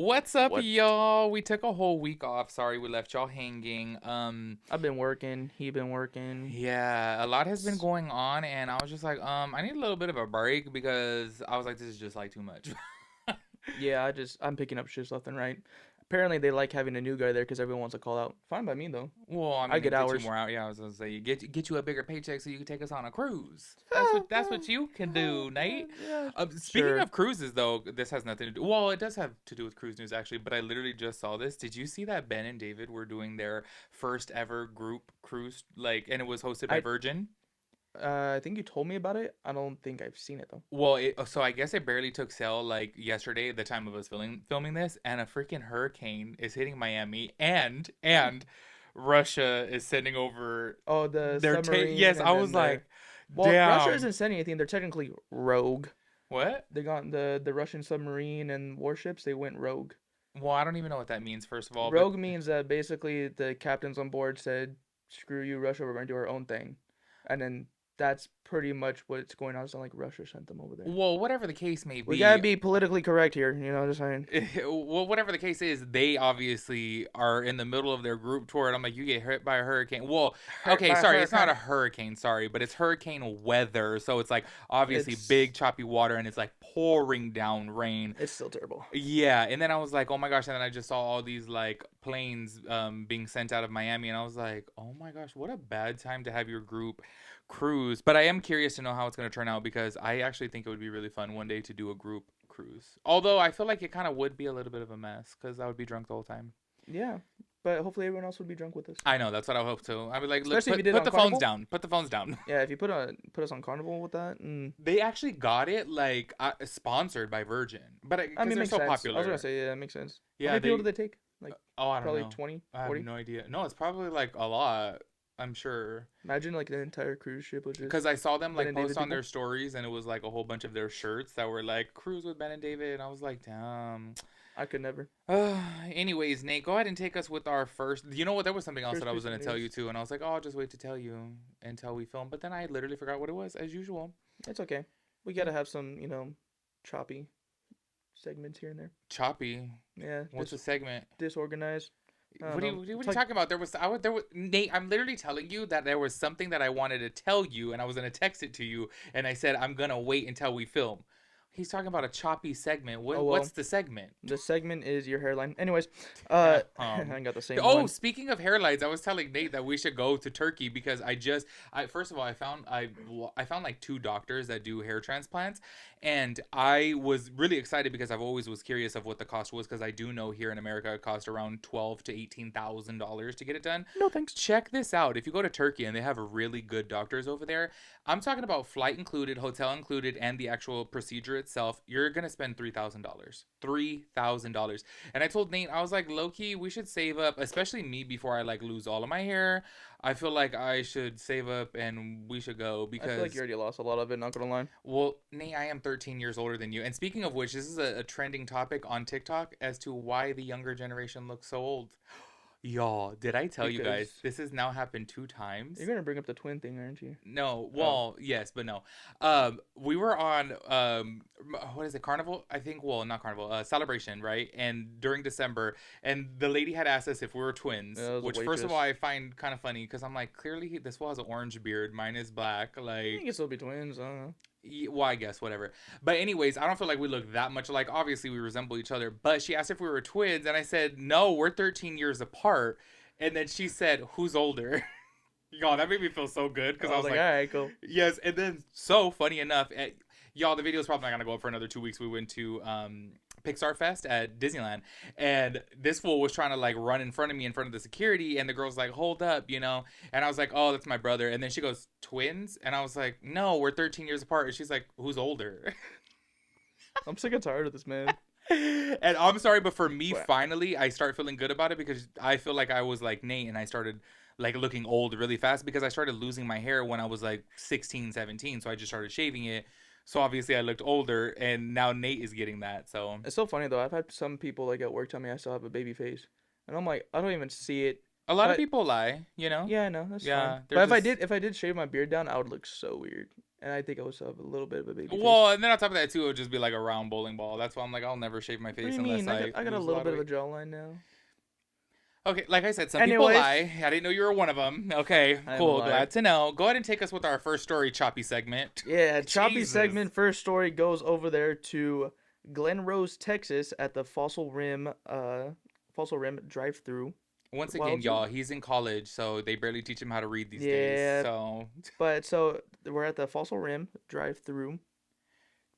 What's up, What? y'all? We took a whole week off. Sorry we left y'all hanging. I've been working. He been working. Yeah, a lot has been going on, and I was just like, I need a little bit of a break because I was like, this is just like too much. Yeah, I'm picking up shifts left and right. Apparently they like having a new guy there because everyone wants to call out. Fine by me though. Well, I I mean, get it gets you hours. more out. Yeah, I was gonna say, get you a bigger paycheck so you can take us on a cruise. That's what you can do, Nate. Yeah, Speaking sure. of cruises, though, this has nothing to do. Well, it does have to do with cruise news actually, but I literally just saw this. Did you see that Ben and David were doing their first ever group cruise, and it was hosted by I Virgin? I think you told me about it. I don't think I've seen it though. Well, so I guess it barely took sale like yesterday, at the time of us filming this, and a freaking hurricane is hitting Miami, and Russia is sending over Oh, the their submarine yes. I and was then like, Russia damn. isn't sending anything. They're technically rogue. What? They got the Russian submarine and warships. They went rogue. Well, I don't even know what that means, first of all, but Rogue means that basically the captains on board said, "Screw you, Russia. We're going to do our own thing," and then that's pretty much what's going on. It's not like Russia sent them over there. well, whatever the case may We be, gotta be politically correct here, just saying. well, whatever the case is, they obviously are in the middle of their group tour, and I'm like, you get hit by a hurricane. Well, Hurt okay, by sorry, it's not a hurricane. hurricane, sorry, but it's hurricane weather, so it's like obviously big It's choppy water, and it's like pouring down rain. it's still terrible. Yeah, and then I was like, oh my gosh, and then I just saw all these like planes being sent out of Miami, and I was like, oh my gosh, what a bad time to have your group cruise. But I am curious to know how it's going to turn out because I actually think it would be really fun one day to do a group cruise. Although I feel like it kind of would be a little bit of a mess because I would be drunk the whole time. Yeah, but hopefully everyone else would be drunk with us. I know, that's what I hope to. I would like, look, Especially if you put did it put on the phones Carnival. down. Put the phones down. Yeah, if you put us on Carnival with that, They actually got it like sponsored by Virgin, but I because mean, they're makes so sense. I was popular. gonna say, yeah, it makes sense. How Yeah, many people they. did they take? Like Oh, I don't probably know. 20, I have 40. no idea. No, it's probably like a lot. I'm sure. Imagine like the entire cruise ship was just Because I saw them Ben like and post David on people. their stories, and it was like a whole bunch of their shirts that were like "Cruise with Ben and David," and I was like, "Damn." I could never. Anyways, Nate, go ahead and take us with our first. You know what? There was something else that First I was piece of gonna tell you news. too, and I was like, "Oh, I'll just wait to tell you until we film." But then I literally forgot what it was, as usual. It's okay. We gotta have some, choppy segments here and there. Choppy. Yeah, What's a just segment? disorganized. I don't What are you know. what are you It's like talking about? There was Nate. I'm literally telling you that there was something that I wanted to tell you, and I was gonna text it to you, and I said I'm gonna wait until we film. He's talking about a choppy segment. oh What's well. the segment? The segment is your hairline. Anyways, Yeah. I got the same Oh, one. speaking of hairlines, I was telling Nate that we should go to Turkey because I first of all, I found like two doctors that do hair transplants, and I was really excited because I've always was curious of what the cost was because I do know here in America it costs around $12,000 to $18,000 to get it done. No thanks. Check this out. If you go to Turkey and they have really good doctors over there, I'm talking about flight included, hotel included, and the actual procedure itself, you're going to spend $3,000. $3,000. And I told Nate, I was like, low key, we should save up, especially me before I like lose all of my hair. I feel like I should save up and we should go I feel like because, you already lost a lot of it. Not gonna lie. well, Nate, I am 13 years older than you. And speaking of which, this is a trending topic on TikTok as to why the younger generation looks so old. Y'all, did I tell you guys Because this has now happened 2 times? you're gonna bring up the twin thing, aren't you? No, Oh, well, yes, but no. We were on what is it, Carnival? I think, well, not Carnival, Celebration, right? And during December, and the lady had asked us if we were twins, yeah, it was a which first of all waitress. I find kind of funny because I'm like, clearly this one has an orange beard, mine is black, I think like. it's still be twins. I don't know. Well, I guess whatever. But anyways, I don't feel like we look that much alike. Obviously, we resemble each other. But she asked if we were twins, and I said no, we're 13 years apart. And then she said, "Who's older?" Y'all, that made me feel so good because I I was was like, like, all right, cool. yes. And then, so funny enough, y'all, the video is probably not gonna go up for another 2 weeks. We went to Pixar Fest at Disneyland, and this fool was trying to like run in front of me in front of the security, and the girl's like, "Hold up," And I was like, "Oh, that's my brother." And then she goes, "Twins?" And I was like, "No, we're 13 years apart." And she's like, "Who's older?" I'm sick and tired of this man. And I'm sorry, but for me, What? finally, I start feeling good about it because I feel like I was like Nate and I started like looking old really fast because I started losing my hair when I was like 16, 17. So I just started shaving it. So obviously I looked older and now Nate is getting that. So It's so funny though. I've had some people like at work tell me I still have a baby face, and I'm like, I don't even see it. a lot of But people lie, you know? yeah, I know that's Yeah, fine. they're But just. if I did shave my beard down, I would look so weird. and I think I was a little bit of a baby face. Well, and then on top of that too, it would just be like a round bowling ball. That's why I'm like, I'll never shave my What do face you unless mean? I I got a lose a little lot of bit of a weight. jawline now. Okay, like I said, some people Anyways, lie. I didn't know you were one of them. Okay, I am a cool. liar. Glad to know. Go ahead and take us with our first story, choppy segment. Yeah, choppy Jesus. segment. First story goes over there to Glen Rose, Texas, at the Fossil Rim drive-through. Once again, Wild Zoo? y'all, he's in college, so they barely teach him how to read these days. Yeah. So But so we're at the Fossil Rim drive-through.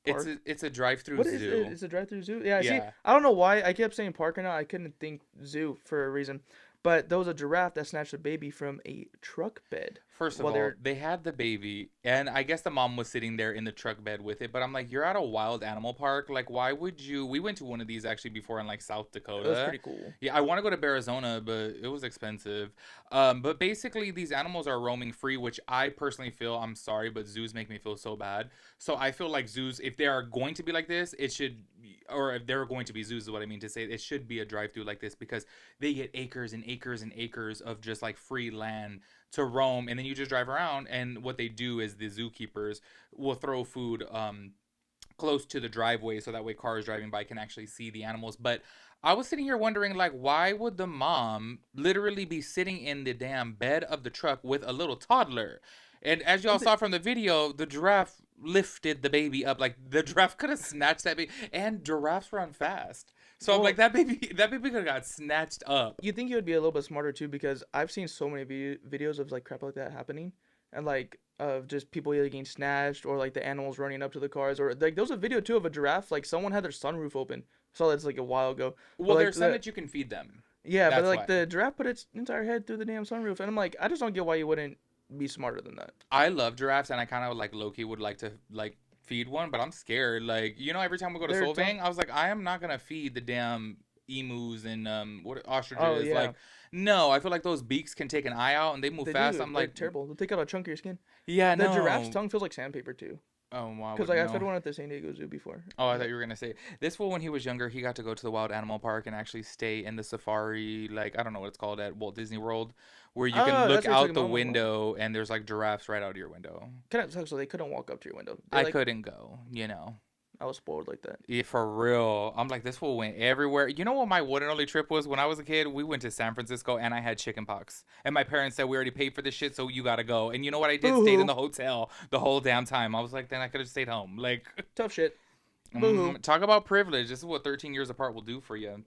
Park. it's a drive-through What zoo. is it? It's a drive-through zoo. Yeah, see, Yeah. I don't know why I kept saying park or not. I couldn't think zoo for a reason. But there was a giraffe that snatched a baby from a truck bed. First of Well, all, they're- they had the baby, and I guess the mom was sitting there in the truck bed with it. But I'm like, you're at a wild animal park. Like, why would you? We went to one of these actually before in like South Dakota. It was pretty cool. Yeah, I want to go to Arizona, but it was expensive. But basically, these animals are roaming free, which I personally feel, I'm sorry, but zoos make me feel so bad. So I feel like zoos, if they are going to be like this, it should, or if they're going to be zoos, is what I mean to say, it should be a drive-through like this because they get acres and acres and acres of just like free land to roam, and then you just drive around. And what they do is the zookeepers will throw food close to the driveway so that way cars driving by can actually see the animals. But I was sitting here wondering, like, why would the mom literally be sitting in the damn bed of the truck with a little toddler? And as y'all saw from the video, the giraffe lifted the baby up. Like, the giraffe could have snatched that baby. And giraffes run fast. So I'm Well- like, that baby could have got snatched up. You think you would be a little bit smarter too, because I've seen so many videos of like crap like that happening, and like of just people either getting snatched or like the animals running up to the cars, or like there was a video too of a giraffe, like someone had their sunroof open. Saw that's like a while ago. Well, But, like, there's some that you can feed them. Yeah, but That's like why. the giraffe put its entire head through the damn sunroof, and I'm like, I just don't get why you wouldn't be smarter than that. I love giraffes, and I kind of like low-key would like to like feed one, but I'm scared. Like, you know, every time we go to They're Solvang, I was like, I am not gonna feed the damn emus and what ostriches. Oh, yeah. Like, no, I feel like those beaks can take an eye out and they move They fast. do. I'm They're like, terrible. They'll take out a chunk of your skin. yeah, The no. giraffe's tongue feels like sandpaper too. Oh, wow. Because like I fed one at the San Diego Zoo before. Oh, I thought you were gonna say this fool when he was younger, he got to go to the wild animal park and actually stay in the safari, like I don't know what it's called at Walt Disney World, where you Oh, can that's look what you're out talking the about. window and there's like giraffes right out of your window. Kind of sucks. So they couldn't walk up to your window. I couldn't go, you know. I was spoiled like that. Yeah, for real. I'm like, this fool went everywhere. You know what my one and only trip was when I was a kid? We went to San Francisco and I had chicken pox. And my parents said, we already paid for this shit, so you gotta go. And you know what I did? Stayed in the hotel the whole damn time. I was like, then I could have stayed home. Like, Tough shit. Boo-hoo. talk about privilege. This is what 13 years apart will do for you.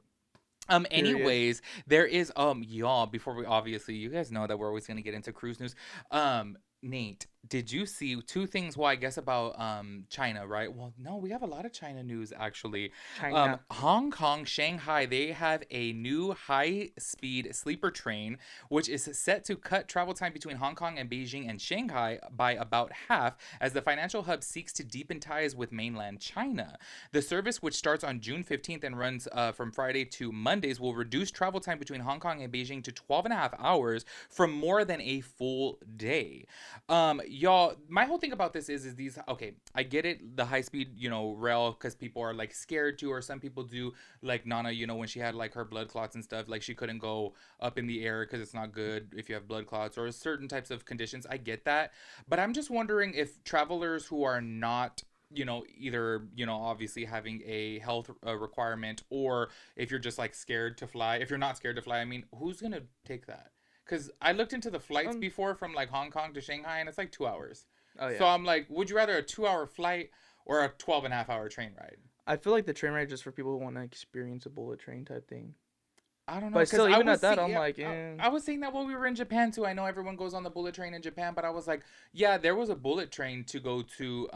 Anyways, there is y'all, before we obviously you guys know that we're always gonna get into cruise news. Nate, did you see two things? Well, I guess about China, right? Well, no, we have a lot of China news actually. China. Hong Kong, Shanghai, they have a new high-speed sleeper train, which is set to cut travel time between Hong Kong and Beijing and Shanghai by about half as the financial hub seeks to deepen ties with mainland China. The service, which starts on June 15th and runs from Friday to Mondays, will reduce travel time between Hong Kong and Beijing to 12 and a half hours from more than a full day. Y'all, my whole thing about this is these, okay, I get it, the high speed, you know, rail, because people are like scared to, or some people do, like Nana, you know, when she had like her blood clots and stuff, like she couldn't go up in the air because it's not good if you have blood clots or certain types of conditions. I get that, but I'm just wondering if travelers who are not, you know, either, you know, obviously having a health requirement, or if you're just like scared to fly, if you're not scared to fly, I mean, who's gonna take that? Because I looked into the flights before from like Hong Kong to Shanghai, and it's like 2 hours. Oh, yeah. So I'm like, would you rather a 2-hour flight or a 12 and a half hour train ride? I feel like the train ride is just for people who want to experience a bullet train type thing. I don't know. But still, 'cause I even was at that, see- I'm like, eh. I was saying that while we were in Japan too. I know everyone goes on the bullet train in Japan, but I was like, yeah, there was a bullet train to go to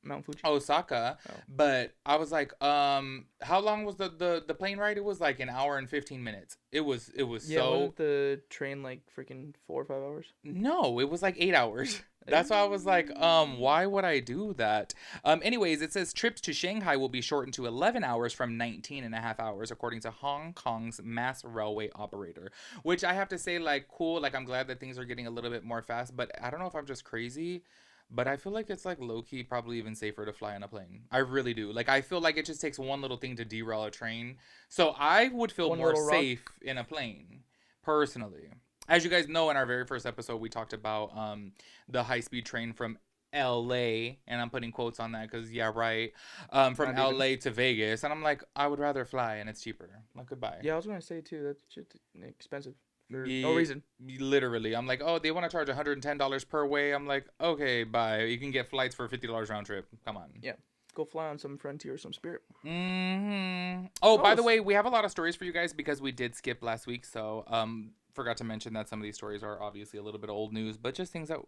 Mount Fuji. Osaka, Oh. but I was like, how long was the plane ride? It was like an hour and 15 minutes. It was Yeah, so wasn't the train like freaking 4 or 5 hours? no, it was like 8 hours. That's why I was like, why would I do that? Anyways, it says trips to Shanghai will be shortened to 11 hours from 19 and a half hours, according to Hong Kong's mass railway operator. Which I have to say, like, cool. Like, I'm glad that things are getting a little bit more fast, but I don't know if I'm just crazy. But I feel like it's like low-key probably even safer to fly on a plane. I really do. Like, I feel like it just takes one little thing to derail a train. So I would feel One more little rock. safe in a plane, personally. As you guys know, in our very first episode, we talked about the high-speed train from LA, and I'm putting quotes on that because yeah, right. From Not even. LA to Vegas, and I'm like, I would rather fly, and it's cheaper. Like goodbye. Yeah, I was gonna say too. That shit's expensive for no Yeah, reason. literally. I'm like, oh, they want to charge $110 per way. I'm like, okay, bye. You can get flights for $50 round trip. Come on. Yeah, go fly on some Frontier or some Spirit. Oh, Oh, by the way, we have a lot of stories for you guys because we did skip last week. So, forgot to mention that some of these stories are obviously a little bit old news, but just things that,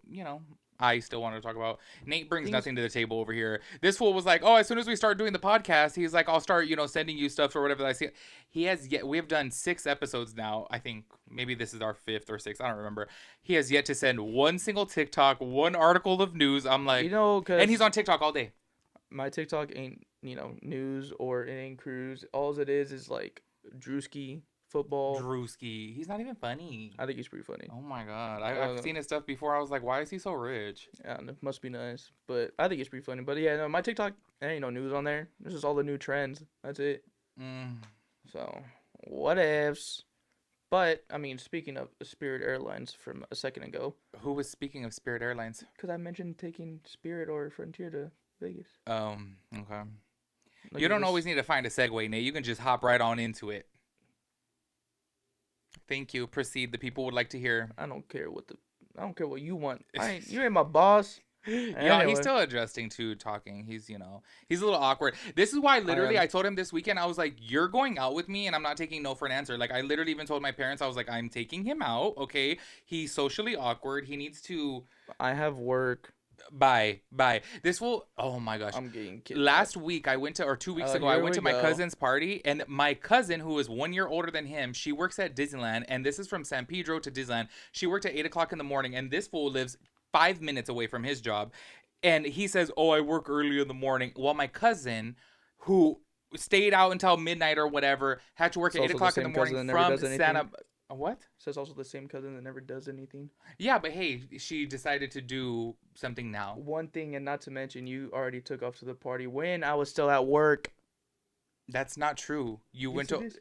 I still want to talk about. Nate brings nothing to the table over here. This fool was like, oh, as soon as we start doing the podcast, he's like, I'll start, sending you stuff or whatever that I see. We have done 6 episodes now. I think maybe this is our 5th or 6th. I don't remember. He has yet to send one single TikTok, one article of news. I'm like, and he's on TikTok all day. My TikTok ain't, news or it ain't cruise. All it is like Drewski, football. Drewski. He's not even funny. I think he's pretty funny. Oh my god. I've seen his stuff before. I was like, why is he so rich? Yeah, it must be nice. But I think he's pretty funny. But yeah, no, my TikTok, there ain't no news on there. This is all the new trends. That's it. So, what ifs? But, I mean, speaking of Spirit Airlines from a second ago. Who was speaking of Spirit Airlines? Because I mentioned taking Spirit or Frontier to Vegas. Okay. You don't always need to find a segue, Nate. You can just hop right on into it. Thank you. Proceed. The people would like to hear. I don't care what you want. You ain't my boss. Yeah, anyway. He's still adjusting to talking. He's he's a little awkward. This is why literally I told him this weekend, I was like, you're going out with me and I'm not taking no for an answer. Like I literally even told my parents, I was like, I'm taking him out. Okay. He's socially awkward. He needs to. I have work. Bye. This will. Oh my gosh. I'm getting kidnapped. Last week I went to, or 2 weeks ago, I went to my cousin's party, and my cousin, who is 1 year older than him, she works at Disneyland, and this is from San Pedro to Disneyland. She worked at 8 o'clock in the morning, and this fool lives 5 minutes away from his job, and he says, "Oh, I work early in the morning." Well, my cousin, who stayed out until midnight or whatever, had to work at 8 o'clock in the morning from Santa. What? So it's also the same cousin that never does anything. Yeah, but hey, she decided to do something now. One thing, and not to mention, you already took off to the party when I was still at work. That's not true. You went to. Is.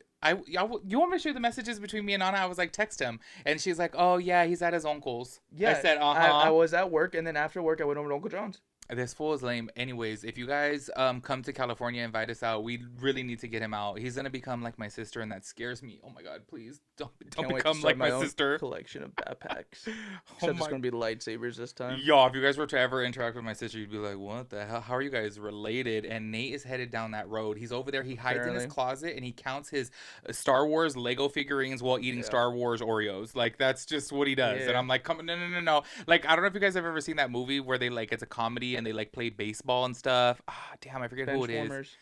You want me to show you the messages between me and Anna? I was like, text him, and she's like, oh yeah, he's at his uncle's. Yeah, I said, I was at work, and then after work, I went over to Uncle John's. This fool is lame. Anyways, if you guys come to California, invite us out. We really need to get him out. He's gonna become like my sister, and that scares me. Oh my god, please don't become like my sister. Collection of backpacks. Except it's gonna be lightsabers this time. Yo, if you guys were to ever interact with my sister, you'd be like, what the hell? How are you guys related? And Nate is headed down that road. He's over there. He hides in his closet and he counts his Star Wars Lego figurines while eating Star Wars Oreos. Like that's just what he does. And I'm like, come no. Like I don't know if you guys have ever seen that movie where they like it's a comedy and they like play baseball and stuff. Damn, I forget who it is.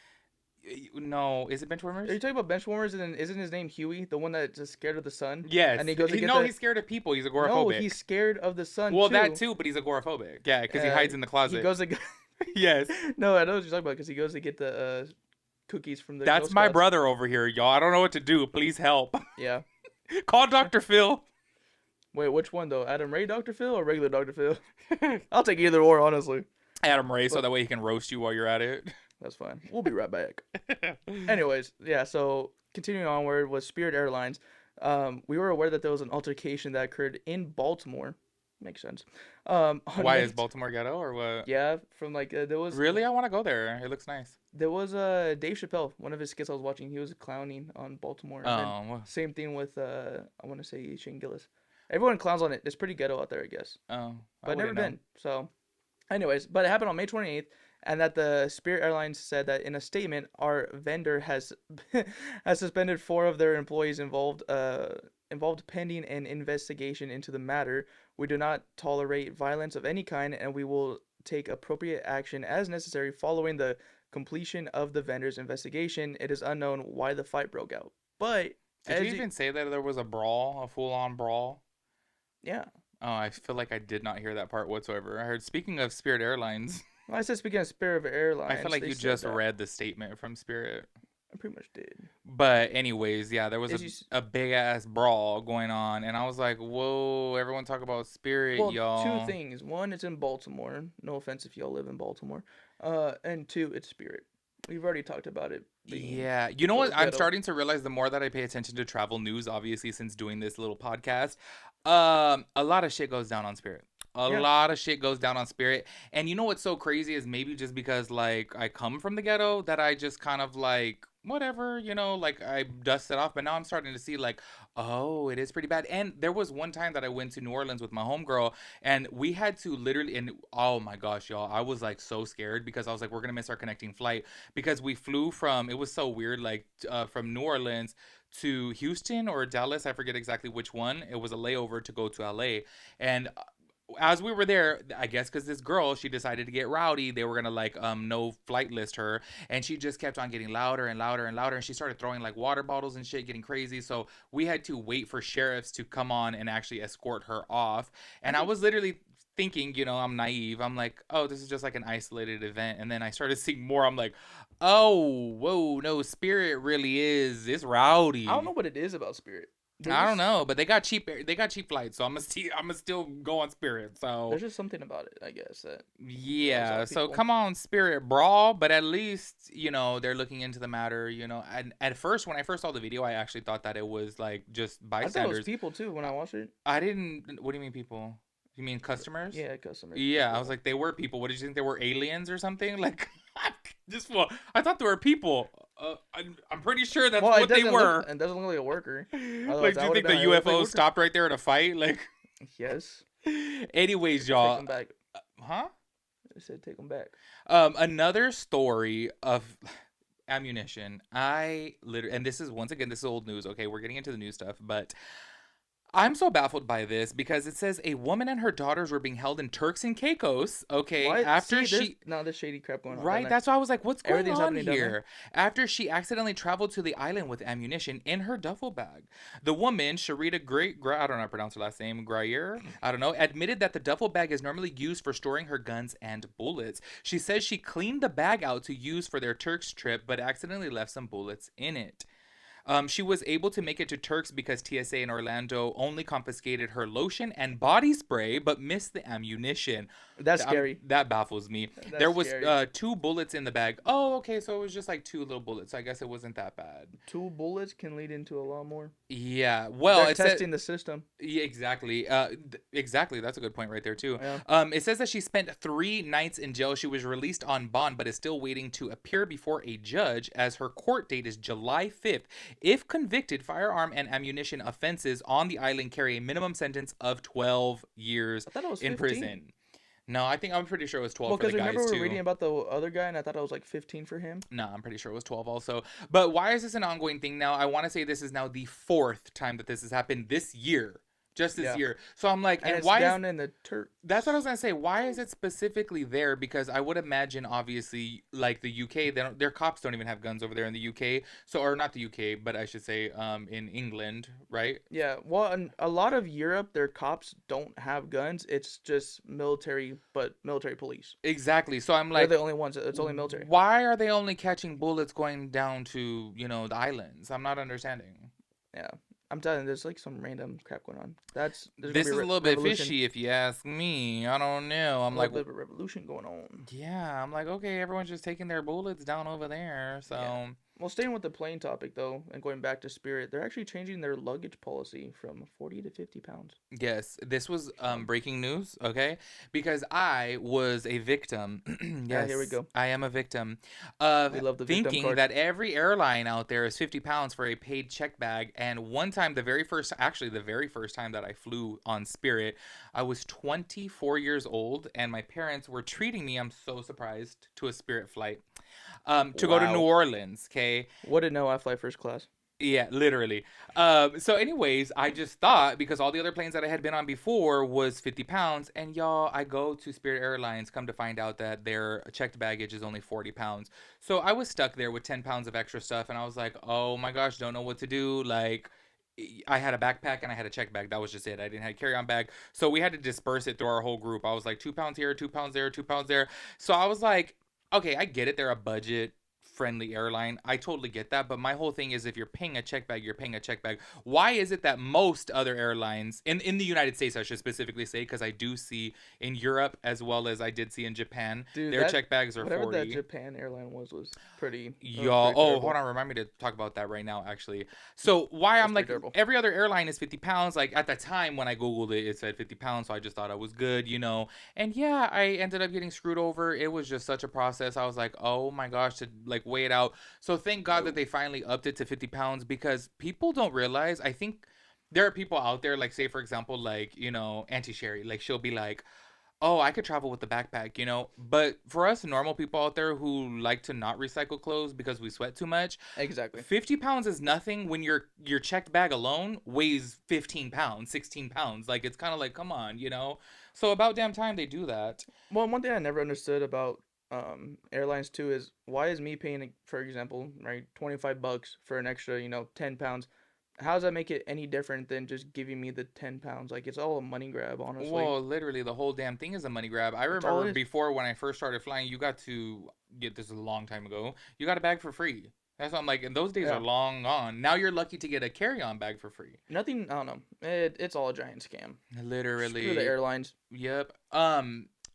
No, is it Benchwarmers? Are you talking about Benchwarmers? And isn't his name Huey, the one that's just scared of the sun? Yes. And he goes. He's scared of people. He's agoraphobic. No, he's scared of the sun. Well, that too, but he's agoraphobic. Yeah, because he hides in the closet. He goes to. Yes. No, I know what you're talking about because he goes to get the cookies from the. That's my brother over here, y'all. I don't know what to do. Please help. Yeah. Call Dr. Phil. Wait, which one though? Adam Ray, Dr. Phil, or regular Dr. Phil? I'll take either or, honestly. Adam Ray, so that way he can roast you while you're at it. That's fine. We'll be right back. Anyways, yeah, so continuing onward with Spirit Airlines, we were aware that there was an altercation that occurred in Baltimore. Makes sense. Why is Baltimore ghetto or what? Yeah, from like there was. Really, I want to go there. It looks nice. There was Dave Chappelle. One of his skits I was watching. He was clowning on Baltimore. Same thing with I want to say Shane Gillis. Everyone clowns on it. It's pretty ghetto out there, I guess. Oh, but never been. So, anyways, but it happened on May 28th. And that the Spirit Airlines said that in a statement, our vendor has suspended 4 of their employees involved pending an investigation into the matter. We do not tolerate violence of any kind, and we will take appropriate action as necessary following the completion of the vendor's investigation. It is unknown why the fight broke out. But did you even say that there was a brawl, a full-on brawl? Yeah. Oh, I feel like I did not hear that part whatsoever. I heard, speaking of Spirit Airlines. Well, I said speaking of Spirit Airlines. I feel like you just read the statement from Spirit. I pretty much did. But anyways, yeah, there was a big-ass brawl going on. And I was like, whoa, everyone talk about Spirit, y'all. 2 things. 1, it's in Baltimore. No offense if y'all live in Baltimore. And 2, it's Spirit. We've already talked about it. Yeah. You know what? I'm starting to realize the more that I pay attention to travel news, obviously, since doing this little podcast, a lot of shit goes down on Spirit. A Yeah. lot of shit goes down on Spirit. And you know what's so crazy is maybe just because like I come from the ghetto that I just kind of like whatever, like I dust it off. But now I'm starting to see like, oh, it is pretty bad. And there was one time that I went to New Orleans with my homegirl and we had to literally, and oh my gosh, y'all, I was like so scared because I was like, we're gonna miss our connecting flight because we flew from, it was so weird, like from New Orleans to Houston or Dallas, I forget exactly which one. It was a layover to go to LA. And as we were there, I guess because this girl, she decided to get rowdy. They were gonna like no flight list her, and she just kept on getting louder and louder and louder. And she started throwing like water bottles and shit, getting crazy. So we had to wait for sheriffs to come on and actually escort her off. And I was literally thinking, I'm naive. I'm like, oh, this is just like an isolated event. And then I started seeing more. I'm like, oh, whoa, no, Spirit really is. It's I don't know rowdy. what it is about Spirit. There's I don't just know, but they got cheap flights, so I'm gonna still go on Spirit. So there's just something about it, I guess, that draws yeah, out so people. come on, Spirit Brawl, but at least they're looking into the matter. And at first, when I first saw the video, I actually thought that it was like just I thought it was bystanders. people too when I watched it. I didn't. What do you mean, people? You mean customers? Yeah, customers, Yeah, I was people. like, they were people. What did you think they were aliens or something? Like, just well, I thought they were people. I'm pretty sure that's Well, what they were. it doesn't look like a worker. Otherwise, Like, do that you would have think been the it looked like a UFO worker. stopped right there to fight? Like, Yes. anyways, Take y'all, them back. huh? I said take them back. Another story of ammunition. I literally, and this is once again, this is old news. Okay, we're getting into the new stuff, but I'm so baffled by this because it says a woman and her daughters were being held in Turks and Caicos. Okay, What? after See, she. there's shady crap going on down Right, there. that's why I was like, what's going Everything's on happening down there. here? After she accidentally traveled to the island with ammunition in her duffel bag. The woman, Sharita I don't know how to pronounce her last name, Grayer, I don't know, admitted that the duffel bag is normally used for storing her guns and bullets. She says she cleaned the bag out to use for their Turks trip, but accidentally left some bullets in it. She was able to make it to Turks because TSA in Orlando only confiscated her lotion and body spray, but missed the ammunition. That's scary. That baffles me. There That's was scary. two bullets in the bag. Oh, okay, so it was just like two little bullets. I guess it wasn't that bad. Two bullets can lead into a lot more. Yeah. Well, They're it said testing the system. yeah, exactly. Exactly. That's a good point right there too. Yeah. It says that she spent 3 nights in jail. She was released on bond, but is still waiting to appear before a judge, as her court date is July 5th. If convicted, firearm and ammunition offenses on the island carry a minimum sentence of 12 years I thought it was in 15. prison. No, I'm pretty sure it was 12 Well, for the because remember guys we were reading too. about the other guy, and I thought it was like 15 for him. No, I'm pretty sure it was 12 also. But why is this an ongoing thing now? I want to say this is now the fourth time that this has happened this year. Just this Yeah. year. So I'm like, And and it's why is down in the Turks. that's what I was gonna say. Why is it specifically there? Because I would imagine, obviously, like the UK, their cops don't even have guns over there in the UK. So, or not the UK, but I should say, in England, right? Yeah, well, in a lot of Europe, their cops don't have guns. It's just military, but military police. Exactly. So I'm They're like, the only ones. It's only military. why are they only catching bullets going down to the islands? I'm not understanding. Yeah, I'm telling you, there's like some random crap going on. There's This gonna is be a little bit revolution. fishy, if you ask me. I don't know. A I'm little like, bit of a revolution going on. yeah. I'm like, okay, everyone's just taking their bullets down over there. So. Yeah. Well, staying with the plane topic though, and going back to Spirit, they're actually changing their luggage policy from 40 to 50 pounds. Yes, this was So, breaking news, okay? Because I was a victim. yeah, here we Yes, go. I am a victim of We love the victim thinking card. that every airline out there is 50 pounds for a paid check bag. And one time, actually, the very first time that I flew on Spirit, I was 24 years old, and my parents were treating me, I'm so surprised, to a Spirit flight to go to New Wow. Orleans, okay? Wouldn't know I fly first class. Yeah, literally. So anyways, I just thought because all the other planes that I had been on before was 50 pounds, and y'all, I go to Spirit Airlines, come to find out that their checked baggage is only 40 pounds. So I was stuck there with 10 pounds of extra stuff, and I was like, oh my gosh, don't know what to do. Like, I had a backpack and I had a check bag. That was just it. I didn't have a carry-on bag. So we had to disperse it through our whole group. I was like 2 pounds here, 2 pounds there, 2 pounds there. So I was like, okay, I get it. They're a budget friendly airline. I totally get that, but my whole thing is if you're paying a check bag, you're paying a check bag. Why is it that most other airlines in the United States, I should specifically say, because I do see in Europe as well as I did see in Japan, Dude, their check bags are whatever 40. that Japan airline was pretty. Y'all, oh, hold on, remind me to talk about that right now, actually. So why I'm like, terrible. every other airline is 50 pounds. Like at the time when I Googled it, it said 50 pounds. So I just thought I was good, you know. And yeah, I ended up getting screwed over. It was just such a process. I was like, oh my gosh, to like weigh it out. So thank God that they finally upped it to 50 pounds because people don't realize, I think there are people out there, like say for example, like, you know, Auntie Sherry, like she'll be like, oh, I could travel with the backpack, you know. But for us normal people out there who like to not recycle clothes because we sweat too much, Exactly. 50 pounds is nothing when your checked bag alone weighs 15 pounds, 16 pounds. Like it's kind of like, come on, you know. So about damn time they do that. Well, one thing I never understood about airlines too is why is me paying, for example, right, $25 for an extra, 10 pounds. How does that make it any different than just giving me the 10 pounds? Like, it's all a money grab, honestly. Well, literally, the whole damn thing is a money grab. I That's all it remember is. before when I first started flying, you got to get this a long time ago. You got a bag for free. That's what I'm like, and those days Yeah. are long gone. Now you're lucky to get a carry-on bag for free. Nothing, I don't know. It's all a giant scam. Literally. Screw the airlines. Yep.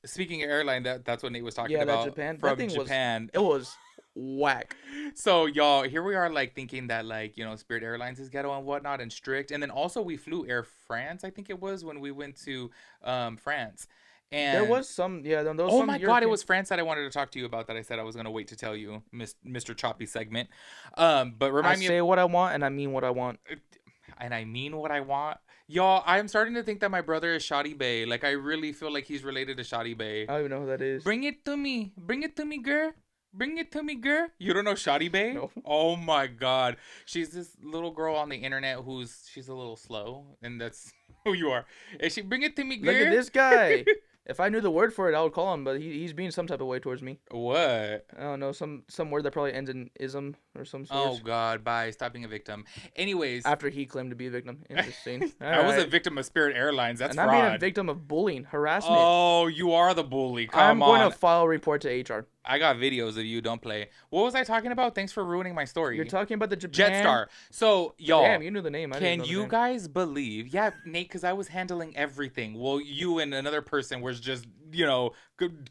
Speaking of airline, that's what Nate was talking Yeah, that about Japan. from That thing Japan. it was whack. So y'all, here we are like thinking that like, you know, Spirit Airlines is ghetto and whatnot and strict. And then also we flew Air France, I think it was, when we went to France. And There was some, yeah, there was oh some my God, it European- was France that I wanted to talk to you about that I said I was gonna wait to tell you, Mr. Choppy segment. But I remind me say what I want and I mean what I want. and I mean what I want. Y'all, I'm starting to think that my brother is Shoddy Bay. Like I really feel like he's related to Shoddy Bay. I don't even know who that is. Bring it to me. Bring it to me, girl. Bring it to me, girl. You don't know Shoddy Bay? No. Oh my God. She's this little girl on the internet she's a little slow, and that's who you are. And she bring it to me, girl. Look at this guy. If I knew the word for it, I would call him, but he's being some type of way towards me. What? I don't know, some word that probably ends in ism or some sort. Oh God, bye. Stop being a victim. Anyways, After he claimed to be a victim. Interesting. I was a Alright. victim of Spirit Airlines. That's And fraud. I'm being a victim of bullying, harassment. Oh, you are the bully. Come I'm on. going to file a report to HR. I got videos of you. Don't play. What was I talking about? Thanks for ruining my story. You're talking about the Japan. Jetstar. So, y'all. Damn, you knew the name. I didn't Can know the you name. guys believe? Yeah, Nate, because I was handling everything. Well, you and another person was just, you know,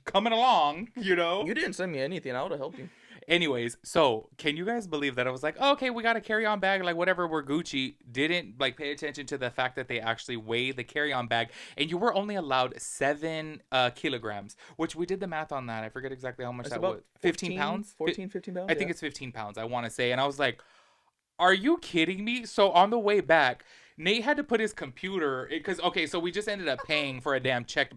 coming along, you know? You didn't send me anything. I would have helped you. Anyways, so can you guys believe that I was like, oh, okay, we got a carry-on bag, like whatever, we're Gucci. Didn't like pay attention to the fact that they actually weigh the carry-on bag, and you were only allowed 7 kilograms, which we did the math on that. I forget exactly how much That's that about was. 15 pounds? 14, 15 pounds? I think it's 15 pounds, I want to say. And I was like, are you kidding me? So on the way back, Nate had to put his computer, because, okay, so we just ended up paying for a damn checked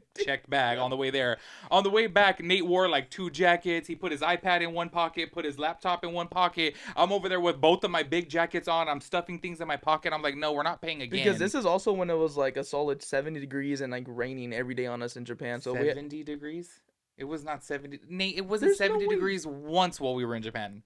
bag on the way there. On the way back, Nate wore like 2 jackets. He put his iPad in one pocket, put his laptop in one pocket. I'm over there with both of my big jackets on. I'm stuffing things in my pocket. I'm like, no, we're not paying again. Because this is also when it was like a solid 70 degrees and like raining every day on us in Japan. So 70 degrees? It was not 70. Nate, it wasn't There's no 70 way. degrees once while we were in Japan.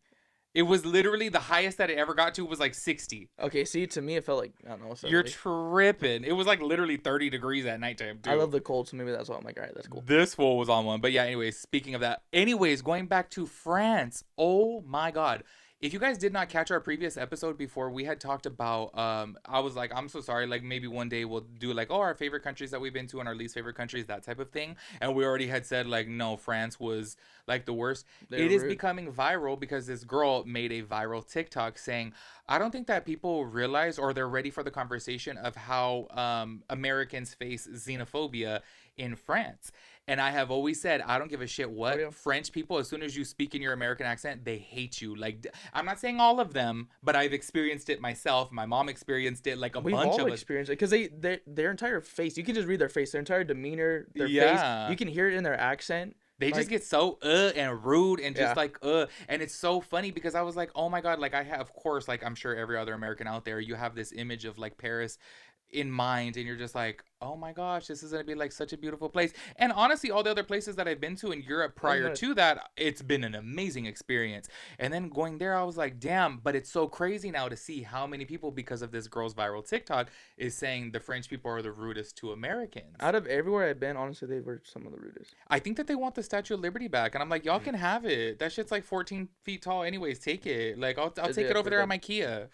It was literally the highest that it ever got to was like 60. Okay, see, to me it felt like, I don't know. 70. You're tripping. It was like literally 30 degrees at nighttime, too. I love the cold, so maybe that's why I'm like, all right, that's cool. This fool was on one. But yeah, anyways, speaking of that. Anyways, going back to France. Oh my God. If you guys did not catch our previous episode before, we had talked about, I was like, I'm so sorry. Like maybe one day we'll do like, oh, our favorite countries that we've been to and our least favorite countries, that type of thing. And we already had said like, no, France was like the worst. They It were is rude. becoming viral because this girl made a viral TikTok saying, I don't think that people realize or they're ready for the conversation of how Americans face xenophobia in France. And I have always said, I don't give a shit what. Oh, yeah. French people, as soon as you speak in your American accent, they hate you. Like, I'm not saying all of them, but I've experienced it myself. My mom experienced it, like We've bunch all of us. experienced it because their entire face, you can just read their face, their entire demeanor, their Yeah. face. You can hear it in their accent. They Like- just get so and rude and just Yeah. like and it's so funny because I was like, oh my God, like I have, of course, like I'm sure every other American out there, you have this image of like Paris in mind, and you're just like, oh my gosh, this is gonna be like such a beautiful place. And honestly, all the other places that I've been to in Europe That was prior nice. to that, it's been an amazing experience. And then going there, I was like, damn, but it's so crazy now to see how many people, because of this girl's viral TikTok, is saying the French people are the rudest to Americans. Out of everywhere I've been, honestly, they were some of the rudest. I think that they want the Statue of Liberty back, and I'm like, y'all can have it. That shit's like 14 feet tall, anyways. Take it. Like, I'll Is take it it over for there the on my Kia.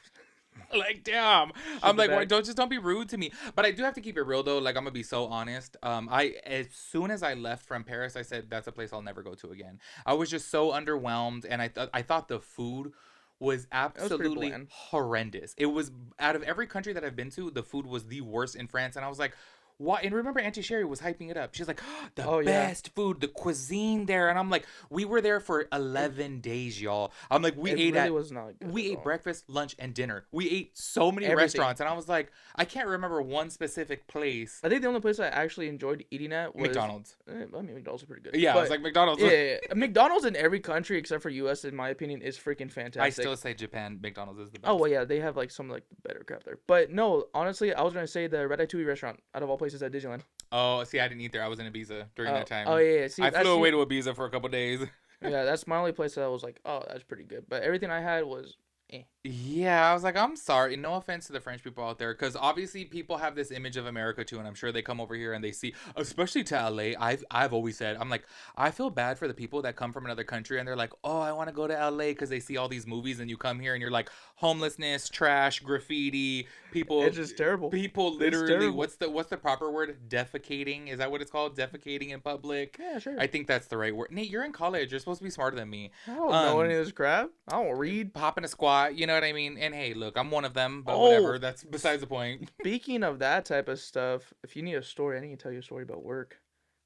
Like, damn. I'm ship like, it why back? don't be rude to me. But I do have to keep it real though. Like, I'm gonna be so honest. I as soon as I left from Paris, I said that's a place I'll never go to again. I was just so underwhelmed, and I thought the food was It was pretty absolutely bland. horrendous. It was, out of every country that I've been to, the food was the worst in France, and I was like, why? And remember, Auntie Sherry was hyping it up. She's like, oh, the Oh yeah, best food, the cuisine there. And I'm like, we were there for 11 days, y'all. I'm like, we it ate really at was not good we at ate all. breakfast, lunch, and dinner. We ate so many Everything. restaurants, and I was like, I can't remember one specific place. I think the only place I actually enjoyed eating at was McDonald's. I mean, McDonald's are pretty good. Yeah, I but, was like, McDonald's. yeah, McDonald's in every country except for U.S. in my opinion is freaking fantastic. I still say Japan, McDonald's is the best. Oh well, yeah, they have like some like better crap there. But no, honestly, I was gonna say the Ratatouille restaurant out of all places at Disneyland. Oh, see, I didn't eat there. I was in Ibiza during that time. Oh yeah, yeah. See, I that's flew away to Ibiza for a couple days. yeah, that's my only place that I was like, oh, that's pretty good. But everything I had was, Yeah, I was like, I'm sorry. No offense to the French people out there, because obviously people have this image of America too, and I'm sure they come over here and they see, especially to LA. I've always said, I'm like, I feel bad for the people that come from another country and they're like, oh, I want to go to LA because they see all these movies, and you come here and you're like, homelessness, trash, graffiti, people. it's just terrible. People It's literally, terrible. what's the proper word? Defecating? Is that what it's called? Defecating in public? Yeah, sure. I think that's the right word. Nate, you're in college. You're supposed to be smarter than me. I don't know um, any of this crap. I don't read. Popping a squat, you know what I mean? And hey, look, I'm one of them, but Oh. whatever. That's besides the point. Speaking of that type of stuff, if you need a story, I need to tell you a story about work.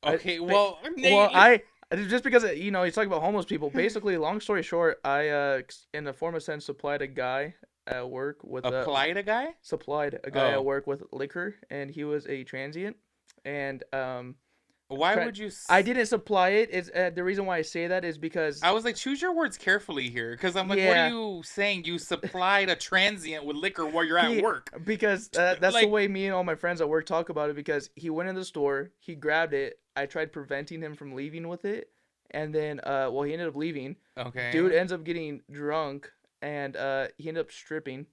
Okay, Well, I just because you know he's talking about homeless people. Basically, long story short, I in a form of sense supplied a guy at work with applied a guy. supplied a guy Oh. at work with liquor, and he was a transient, and Why Tra- would you? I didn't supply it. Is the reason why I say that is because I was like, choose your words carefully here, because I'm like, what Yeah. are you saying? You supplied a transient with liquor while you're at He- work. because that's the Like- way me and all my friends at work talk about it. Because he went in the store, he grabbed it. I tried preventing him from leaving with it, and then well, he ended up leaving. Okay. Dude ends up getting drunk, and he ended up stripping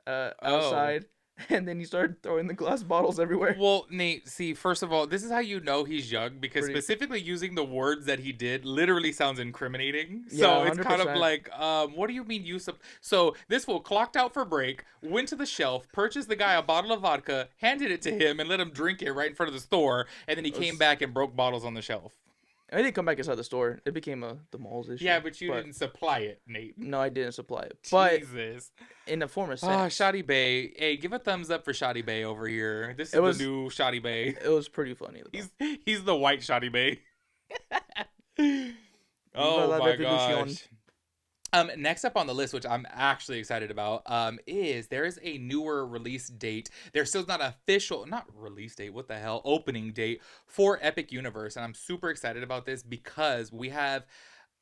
Oh. outside, and then he started throwing the glass bottles everywhere. Well, Nate, see, first of all, this is how you know he's young, because Pretty- specifically using the words that he did literally sounds incriminating. Yeah, So it's kind of 100%. like, what do you mean you So this fool clocked out for break, went to the shelf, purchased the guy a bottle of vodka, handed it to him, and let him drink it right in front of the store, and then he came back and broke bottles on the shelf. I didn't come back inside the store. It became the mall's issue. Yeah, but you didn't supply it, Nate. No, I didn't supply it. But Jesus. in a form of Ah, sense, Shoddy Bay. Hey, give a thumbs up for Shoddy Bay over here. This is It was- the new Shoddy Bay. it was pretty funny. Though. He's the white Shoddy Bay. Viva Oh la my revolution. gosh. Next up on the list, which I'm actually excited about, is there is a newer release date. There's still not official, not release date, what the hell, opening date for Epic Universe, and I'm super excited about this because we have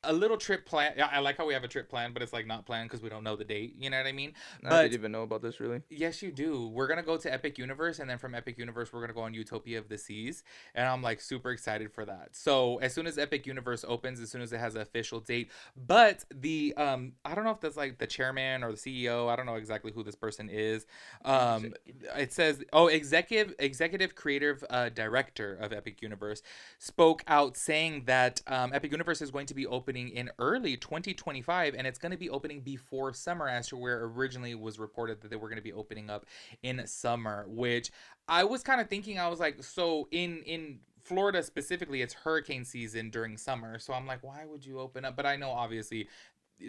a little trip plan. I like how we have a trip plan, but it's like not planned because we don't know the date. You know what I mean? I But didn't even know about this really. yes, you do. We're gonna go to Epic Universe, and then from Epic Universe, we're gonna go on Utopia of the Seas, and I'm like super excited for that. So as soon as Epic Universe opens, as soon as it has an official date, but the I don't know if that's like the chairman or the CEO. I don't know exactly who this person is. It says executive creative director of Epic Universe spoke out saying that Epic Universe is going to be opening in early 2025, and it's going to be opening before summer, as to where originally was reported that they were going to be opening up in summer. Which I was kind of thinking, I was like, so in Florida specifically, it's hurricane season during summer, so I'm like, why would you open up? But I know obviously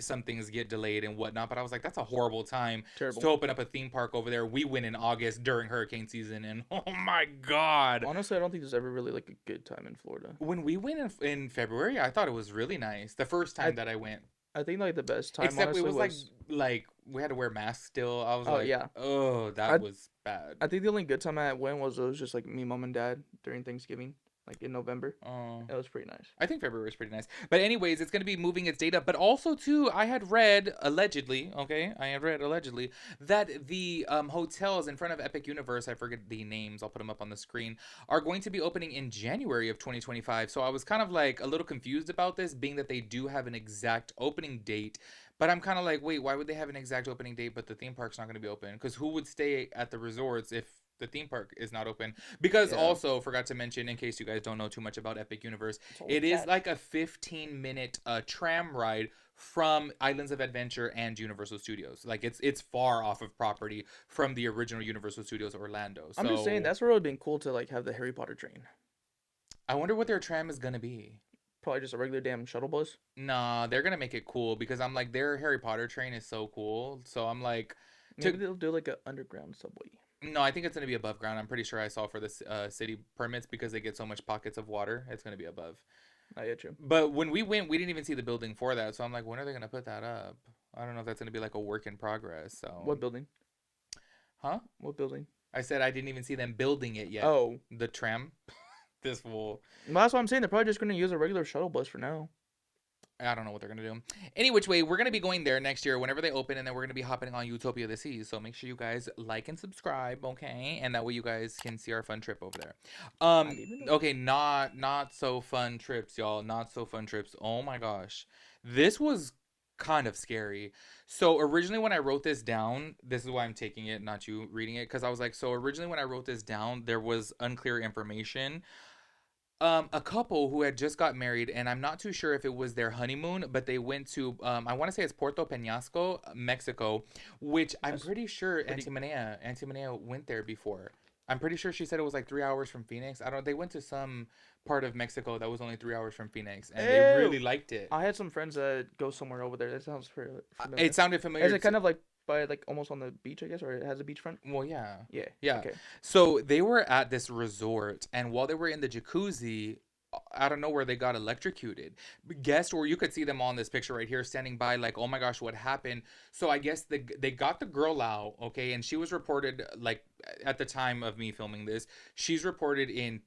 some things get delayed and whatnot, but I was like, that's a horrible time Terrible. to open up a theme park over there. We went in August during hurricane season, and oh my god, Honestly, I don't think there's ever really like a good time in Florida. when we went in February, I thought it was really nice. The first time that I went, I think like the best time except honestly it was like we had to wear masks still. I was Oh, like, yeah. oh, that I- was bad. I think the only good time I went was just like me, mom, and dad during Thanksgiving. like in November. Oh. It was pretty nice. I think February is pretty nice. But anyways, it's going to be moving its data. But also, too, I had read, allegedly, that the hotels in front of Epic Universe, I forget the names, I'll put them up on the screen, are going to be opening in January of 2025. So I was kind of like a little confused about this, being that they do have an exact opening date. But I'm kind of like, wait, why would they have an exact opening date, but the theme park's not going to be open? Because who would stay at the resorts if the theme park is not open? Because also forgot to mention, in case you guys don't know too much about Epic Universe, it is like a 15-minute tram ride from Islands of Adventure and Universal Studios. Like it's far off of property from the original Universal Studios Orlando. So I'm just saying that's where it would have been cool to like have the Harry Potter train. I wonder what their tram is gonna be. Probably just a regular damn shuttle bus. Nah, they're gonna make it cool because I'm like, their Harry Potter train is so cool. So I'm like, maybe they'll do like an underground subway. No, I think it's gonna be above ground. I'm pretty sure I saw for the city permits, because they get so much pockets of water. It's gonna be above. I get you. But when we went, we didn't even see the building for that. So I'm like, when are they gonna put that up? I don't know if that's gonna be like a work in progress. So what building? Huh? What building? I said I didn't even see them building it yet. Oh, the tram. This will. Well, that's what I'm saying. They're probably just gonna use a regular shuttle bus for now. I don't know what they're gonna do. Any which way, we're gonna be going there next year whenever they open, and then we're gonna be hopping on Utopia of the Seas. So make sure you guys like and subscribe, okay? And that way you guys can see our fun trip over there. Okay, not so fun trips, y'all. Not so fun trips. Oh my gosh, this was kind of scary. So originally when I wrote this down, this is why I'm taking it, not you reading it, because I was like, so originally when I wrote this down, there was unclear information. A couple who had just got married, and I'm not too sure if it was their honeymoon, but they went to I want to say it's Puerto Peñasco, Mexico, which I'm pretty sure Antimonea went there before. I'm pretty sure she said it was like 3 hours from Phoenix. They went to some part of Mexico that was only 3 hours from Phoenix, and they really liked it. I had some friends that go somewhere over there. That sounds familiar. It sounded familiar. Is it kind of like by like almost on the beach, I guess, or it has a beachfront? Well, yeah. Yeah. Okay. So they were at this resort, and while they were in the jacuzzi, out of nowhere they got electrocuted. Guess where you could see them on this picture right here, standing by, like, oh my gosh, what happened? So I guess they got the girl out, okay, and she was reported, like, at the time of me filming this, she's reported in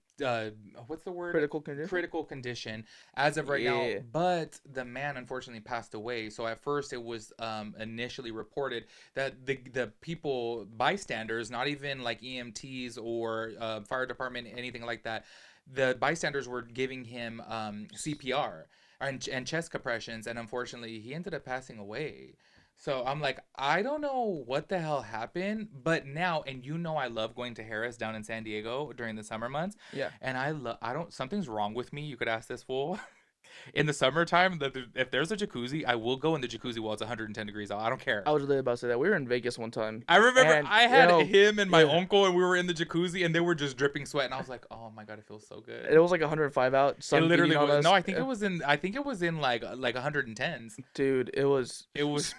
what's the word? Critical condition as of right now. But the man unfortunately passed away. So at first it was initially reported that the people, bystanders, not even like EMTs or fire department, anything like that, the bystanders were giving him CPR and chest compressions, and unfortunately he ended up passing away. So I'm like, I don't know what the hell happened, but now, and you know, I love going to Harris down in San Diego during the summer months. Yeah. And something's wrong with me. You could ask this fool. In the summertime, if there's a jacuzzi, I will go in the jacuzzi while it's 110 degrees out. I don't care. I was really about to say that. We were in Vegas one time. I remember I had him and my uncle, and we were in the jacuzzi, and they were just dripping sweat, and I was like, "Oh my god, it feels so good." It was like 105 out. Sun it literally was. On us. No, I think it was in like 110s. Dude, it was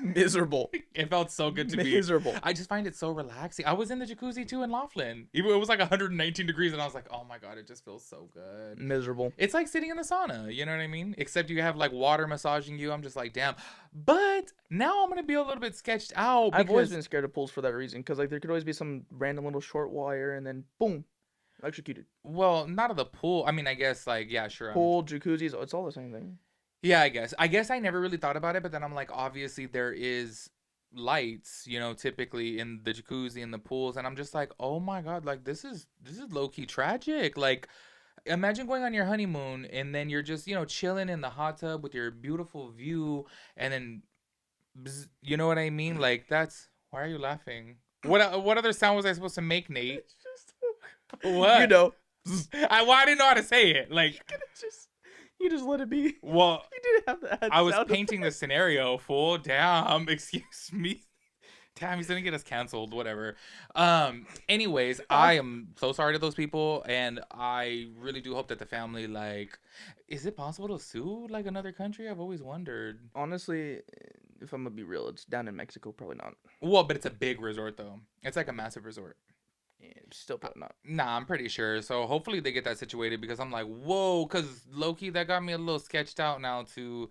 miserable. It felt so good to be miserable. I just find it so relaxing. I was in the jacuzzi too in Laughlin. It was like 119 degrees, and I was like, "Oh my god, it just feels so good." Miserable. It's like sitting in the sauna. You know what I mean? Except you have like water massaging you. I'm just like, damn. But now I'm gonna be a little bit sketched out. I've always been scared of pools for that reason, because like there could always be some random little short wire, and then boom, electrocuted. Well, not of the pool. I mean, I guess like, yeah, sure. Pool, jacuzzis, it's all the same thing. Yeah, I guess I never really thought about it, but then I'm like, obviously there is lights, you know, typically in the jacuzzi and the pools, and I'm just like, oh my god, like this is low key tragic. Like, imagine going on your honeymoon and then you're just, you know, chilling in the hot tub with your beautiful view, and then, you know what I mean? Like, that's, why are you laughing? What other sound was I supposed to make, Nate? It's just, what? You know. I didn't know how to say it. Like, you just let it be. Well, you didn't have that. I was painting the scenario, fool. Damn, excuse me. Damn, he's gonna get us canceled, whatever. Anyways, I am so sorry to those people, and I really do hope that the family, like, is it possible to sue like another country? I've always wondered. Honestly, if I'm gonna be real, it's down in Mexico, probably not. Well, but it's a big resort though. It's like a massive resort. Yeah, still probably not. Nah, I'm pretty sure. So hopefully they get that situated, because I'm like, whoa, because low-key, that got me a little sketched out now to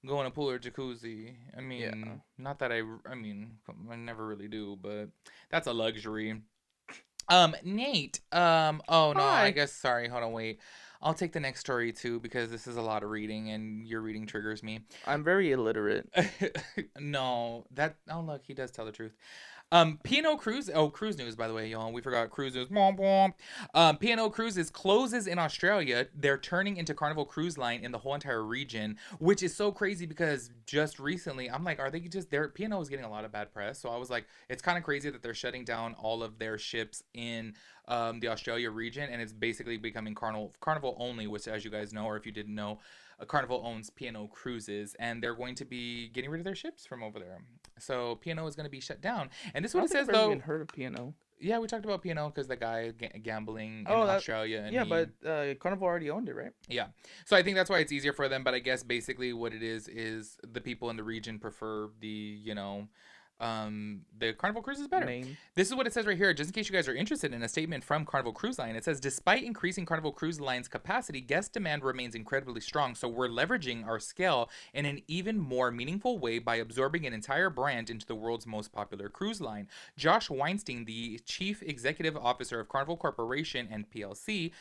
go in a pool or jacuzzi. I mean, not that I never really do, but that's a luxury. Nate, oh no, Hi. I guess, sorry, hold on, wait. I'll take the next story too because this is a lot of reading and your reading triggers me. I'm very illiterate. No, oh look, he does tell the truth. P&O Cruise. Oh, cruise news, by the way, y'all. We forgot cruise news. P&O Cruises closes in Australia. They're turning into Carnival Cruise Line in the whole entire region, which is so crazy because just recently, I'm like, are they just their P&O is getting a lot of bad press. So I was like, it's kind of crazy that they're shutting down all of their ships in the Australia region, and it's basically becoming Carnival only, which, as you guys know, or if you didn't know, Carnival owns P&O Cruises, and they're going to be getting rid of their ships from over there. So P&O is going to be shut down. And this is what it says, though. I've even heard of P&O. Yeah, we talked about P&O because the guy gambling in that, Australia. And yeah, but Carnival already owned it, right? Yeah. So I think that's why it's easier for them. But I guess basically what it is the people in the region prefer the Carnival Cruise is better. Name. This is what it says right here, just in case you guys are interested in a statement from Carnival Cruise Line. It says, despite increasing Carnival Cruise Line's capacity, guest demand remains incredibly strong. So we're leveraging our scale in an even more meaningful way by absorbing an entire brand into the world's most popular cruise line. Josh Weinstein, the chief executive officer of Carnival Corporation and PLC,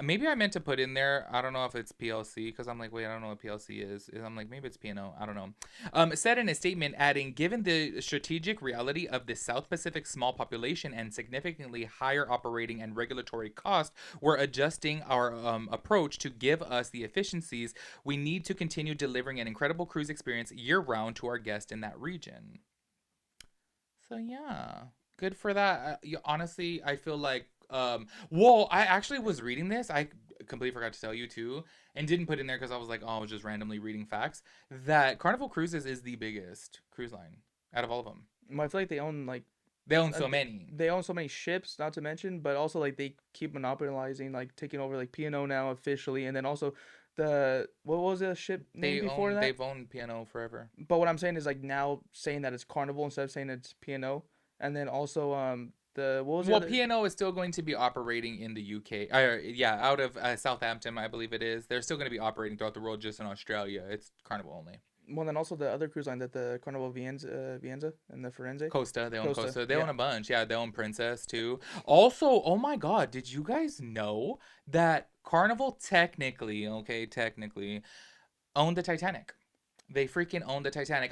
maybe I meant to put in there, I don't know if it's PLC, because I'm like, wait, I don't know what PLC is. I'm like, maybe it's P&O. I don't know. Said in a statement, adding, given the strategic reality of the South Pacific small population and significantly higher operating and regulatory cost, we're adjusting our approach to give us the efficiencies we need to continue delivering an incredible cruise experience year-round to our guests in that region. So, yeah. Good for that. Honestly, I feel like well, I actually was reading this. I completely forgot to tell you too, and didn't put in there because I was like, oh, I was just randomly reading facts. That Carnival Cruises is the biggest cruise line out of all of them. I feel like they own so many. They own so many ships, not to mention, but also like they keep monopolizing, like taking over like P&O now officially, and then also what was the ship name before that? They've owned P&O forever. But what I'm saying is like now saying that it's Carnival instead of saying it's P&O, and then also P&O is still going to be operating in the UK. Out of Southampton, I believe it is. They're still going to be operating throughout the world, just in Australia. It's Carnival only. Well, then also the other cruise line that the Carnival Vienza and the Firenze. Costa. They own Costa. They own a bunch. Yeah, they own Princess too. Also, oh my God, did you guys know that Carnival technically owned the Titanic? They freaking own the Titanic.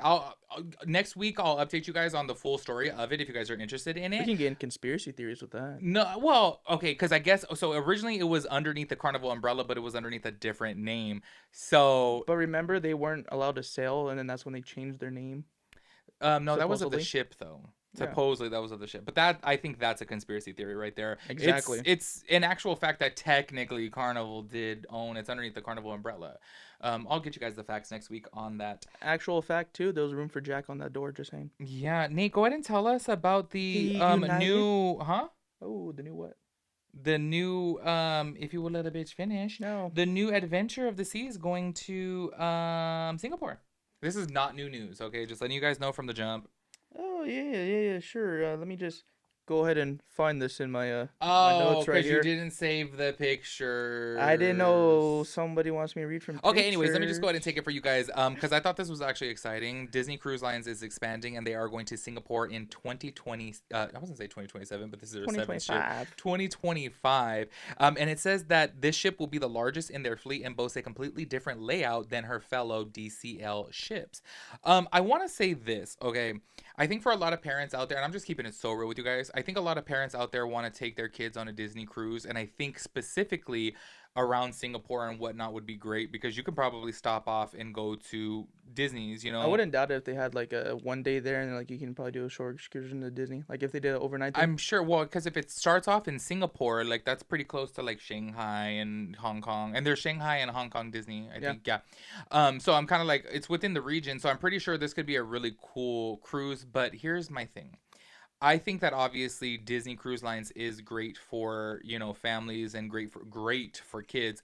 Next week I'll update you guys on the full story of it if you guys are interested in it. We can get in conspiracy theories with that. No, well, okay, because I guess so. Originally it was underneath the Carnival umbrella, but it was underneath a different name. So, but remember they weren't allowed to sail, and then that's when they changed their name. No, supposedly. That was of the ship though. Supposedly that was of the ship, but I think that's a conspiracy theory right there. Exactly. It's an actual fact that technically Carnival did own. It's underneath the Carnival umbrella. I'll get you guys the facts next week on that. Actual fact too. There was room for Jack on that door. Just saying. Yeah, Nate, go ahead and tell us about the new Oh, the new what? The new if you will let a bitch finish. No. The new Adventure of the Sea is going to Singapore. This is not new news. Okay, just letting you guys know from the jump. Oh yeah, sure. Let me just go ahead and find this in my my notes right here. You didn't save the picture. I didn't know somebody wants me to read from Okay, pictures. anyways, let me just go ahead and take it for you guys because I thought this was actually exciting. Disney Cruise Lines is expanding and they are going to Singapore in 2020. I wasn't say 2027, but this is their 7th ship. 2025. And it says that this ship will be the largest in their fleet and boasts a completely different layout than her fellow DCL ships. I want to say this, okay? I think for a lot of parents out there, and I'm just keeping it so real with you guys, I think a lot of parents out there want to take their kids on a Disney cruise, and I think specifically around Singapore and whatnot would be great because you could probably stop off and go to Disney's, you know. I wouldn't doubt it if they had like a one day there and like you can probably do a short excursion to Disney. Like if they did an overnight thing. I'm sure. Well, because if it starts off in Singapore, like that's pretty close to like Shanghai and Hong Kong, and there's Shanghai and Hong Kong Disney, I think. Yeah. So I'm kind of like it's within the region, so I'm pretty sure this could be a really cool cruise. But here's my thing. I think that obviously Disney Cruise Lines is great for, you know, families and great for kids.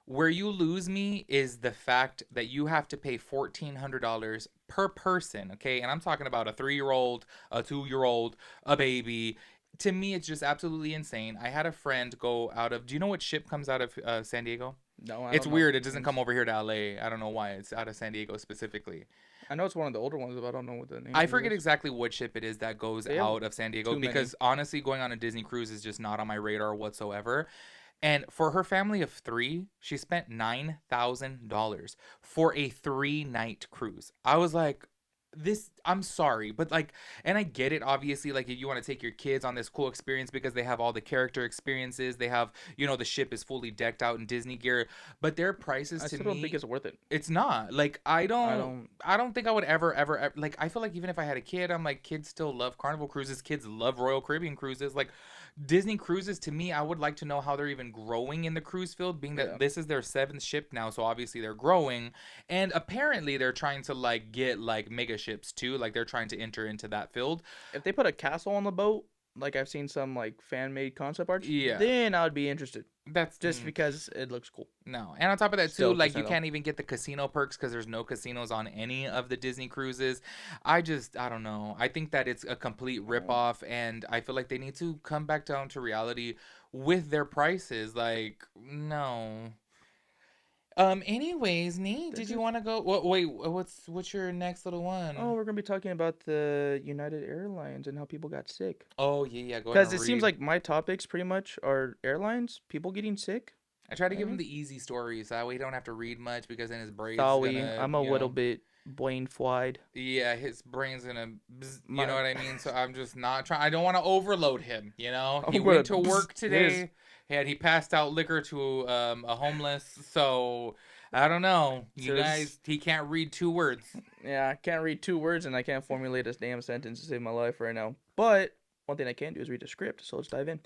Where you lose me is the fact that you have to pay $1,400 per person, okay? And I'm talking about a 3-year-old, a 2-year-old, a baby. To me, it's just absolutely insane. I had a friend go out of, do you know what ship comes out of San Diego? No, it's weird. It doesn't come over here to LA. I don't know why. It's out of San Diego specifically. I know it's one of the older ones, but I don't know what the name is. I forget exactly what ship it is that goes out of San Diego because honestly, going on a Disney cruise is just not on my radar whatsoever. And for her family of three, she spent $9,000 for a 3-night cruise. I was like, this, I'm sorry, but like, and I get it, obviously, like, if you want to take your kids on this cool experience because they have all the character experiences, they have, the ship is fully decked out in Disney gear, but their prices I to still don't think me, it's worth it. it's not. Like, I don't. I don't think I would ever, like, I feel like even if I had a kid, I'm like, kids still love Carnival cruises, kids love Royal Caribbean cruises, like, Disney cruises, to me, I would like to know how they're even growing in the cruise field, being that Yeah. this is their seventh ship now, so obviously they're growing, and apparently they're trying to like get like mega ships too, like they're trying to enter into that field. If they put a castle on the boat, like I've seen some like fan made concept arts, Yeah, then I would be interested. that's Just because it looks cool. no. And on top of that too, Still, like you casino. can't even get the casino perks because there's no casinos on any of the Disney cruises. I don't know. I think that it's a complete ripoff, and I feel like they need to come back down to reality with their prices. Like, no. Anyways, Nate, did This you is- want to go? Wait, what's your next little one? Oh, we're gonna be talking about the United Airlines and how people got sick. Oh yeah, go ahead Because and it seems read. like my topics pretty much are airlines, people getting sick. I try to give him Maybe. the easy stories so that way he don't have to read much because then his brain's Sorry, gonna, I'm a little bit brain fried. yeah, his brain's gonna, bzz, you My know what I mean? So I'm just not trying. I don't want to overload him. He I'm went to gonna work bzz today, and he passed out liquor to a homeless. So I don't know. You So guys, he can't read 2 words. yeah, I can't read 2 words and I can't formulate a damn sentence to save my life right now. But one thing I can do is read a script, so let's dive in.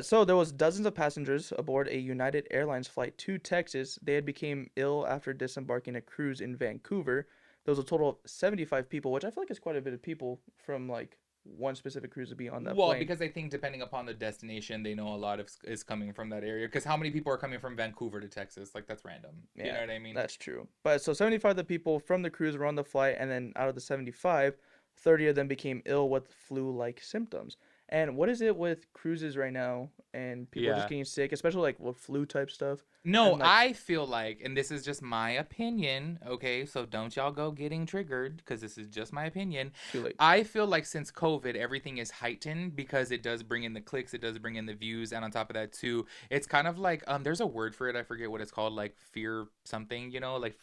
So there was dozens of passengers aboard a United Airlines flight to Texas. They had became ill after disembarking a cruise in Vancouver. There was a total of 75 people, which I feel like is quite a bit of people from like one specific cruise to be on that Well, plane. because I think depending upon the destination, they know a lot of is coming from that area. Because how many people are coming from Vancouver to Texas? Like that's random. You know Yeah, what I mean? that's true. But so 75 of the people from the cruise were on the flight, and then out of the 75, 30 of them became ill with flu-like symptoms. And what is it with cruises right now and people just Yeah. getting sick, especially like with flu type stuff? No, And like, I feel like, and this is just my opinion, okay? So don't y'all go getting triggered because this is just my opinion. too late. I feel like since COVID, everything is heightened because it does bring in the clicks, it does bring in the views, and on top of that too, it's kind of like there's a word for it, I forget what it's called, like fear something, like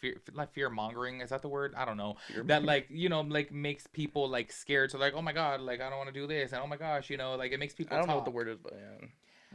fear mongering, is that the word? I don't know. That like, like makes people like scared, so like, oh my god, like I don't want to do this, and oh my gosh, like it makes people I don't know what the talk. word is, but yeah.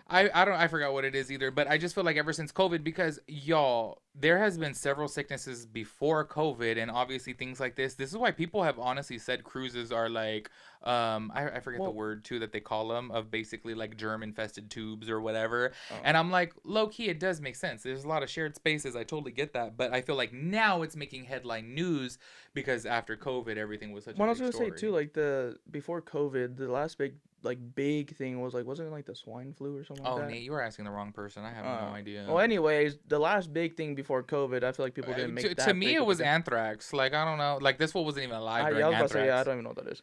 I forgot what it is either, but I just feel like ever since COVID, because y'all, there has been several sicknesses before COVID, and obviously things like this. This is why people have honestly said cruises are like, I forget the Well, word too that they call them, of basically like germ infested tubes or whatever. oh. And I'm like, low key, it does make sense. There's a lot of shared spaces. I totally get that, but I feel like now it's making headline news because after COVID, everything was such What a I was big gonna say story. too, like the before COVID, the last big thing was like, wasn't it like the swine flu or something Oh, like that? Nate, you were asking the wrong person. I have no idea. Well, anyways, the last big thing before COVID, I feel like people didn't make to, that. to me, big it of a was deal. anthrax. Like I don't know. Like this fool wasn't even alive during Yeah, I was about to say, yeah, I anthrax. don't even know what that is.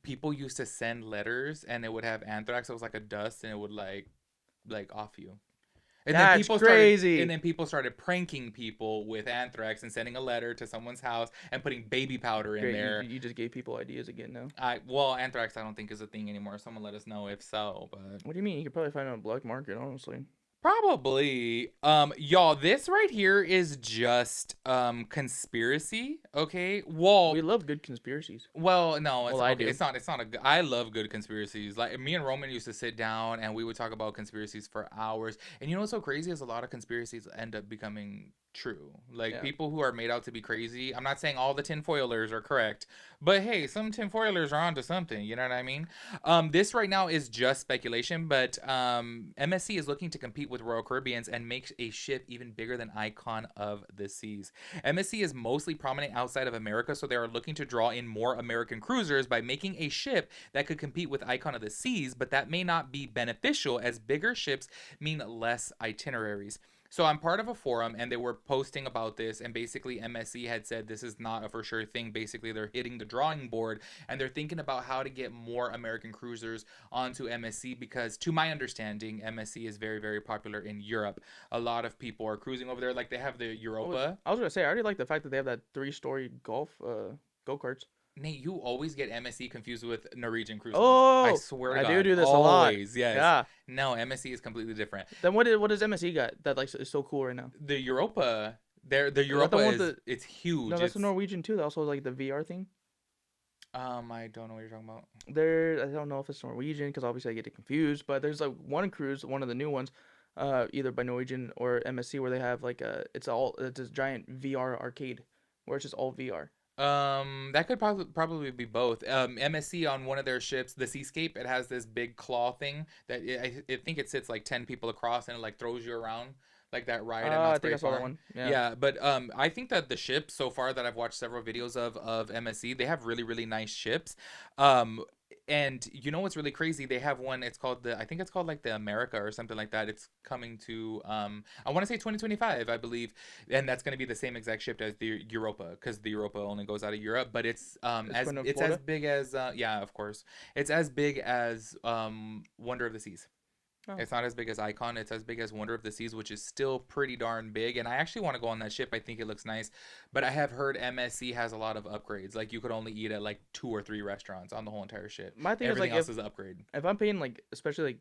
People used to send letters, and it would have anthrax. It was like a dust, and it would like off you. And then That's people crazy. started, and then people started pranking people with anthrax and sending a letter to someone's house and putting baby powder in Great, there. you just gave people ideas again now. Well, anthrax I don't think is a thing anymore. Someone let us know if so, but What do you mean? You could probably find it on the black market, honestly. probably. Y'all, this right here is just conspiracy. Okay, well, We love good conspiracies. well, no, Well, I okay, do. it's not. It's not a. I love good conspiracies. Like me and Roman used to sit down and we would talk about conspiracies for hours. And you know what's so crazy is a lot of conspiracies end up becoming true. Like Yeah. people who are made out to be crazy. I'm not saying all the tinfoilers are correct, but hey, some tinfoilers are onto something. You know what I mean? This right now is just speculation, but MSC is looking to compete with Royal Caribbeans and make a ship even bigger than Icon of the Seas. MSC is mostly prominent outside of America, so they are looking to draw in more American cruisers by making a ship that could compete with Icon of the Seas, but that may not be beneficial as bigger ships mean less itineraries. So I'm part of a forum and they were posting about this, and basically MSC had said this is not a for sure thing. Basically they're hitting the drawing board and they're thinking about how to get more American cruisers onto MSC, because to my understanding MSC is very, very popular in Europe. A lot of people are cruising over there. Like they have the Europa. I was gonna say, I already like the fact that they have that 3-story golf go karts. Nate, you always get MSC confused with Norwegian Cruise Lines. I Oh, swear to I God. do this a lot. Always, yes. Yeah. No, MSC is completely different. Then what does MSC got that like is so cool right now? The Europa, the Is that Europa the one is with it's huge. No, that's the It's Norwegian too. That also like the VR thing. I don't know what you're talking about. I don't know if it's Norwegian because obviously I get it confused. But there's like one cruise, one of the new ones, either by Norwegian or MSC, where they have like it's a giant VR arcade, where it's just all VR. That could probably be both. MSC on one of their ships, the Seascape, it has this big claw thing that I think it sits like 10 people across and it like throws you around like that ride. I think I saw that one. Yeah. Yeah, but I think that the ships so far that I've watched several videos of MSC, they have really really nice ships. And you know what's really crazy? They have one. It's called I think it's called like the America or something like that. It's coming to I want to say 2025, I believe, and that's going to be the same exact ship as the Europa because the Europa only goes out of Europe. But it's as big as yeah, of course, it's as big as Wonder of the Seas. Oh. It's not as big as Icon. It's as big as Wonder of the Seas, which is still pretty darn big. And I actually want to go on that ship. I think it looks nice. But I have heard MSC has a lot of upgrades. Like you could only eat at like 2 or 3 restaurants on the whole entire ship. My thing Everything is like else is an upgrade. If I'm paying like especially like,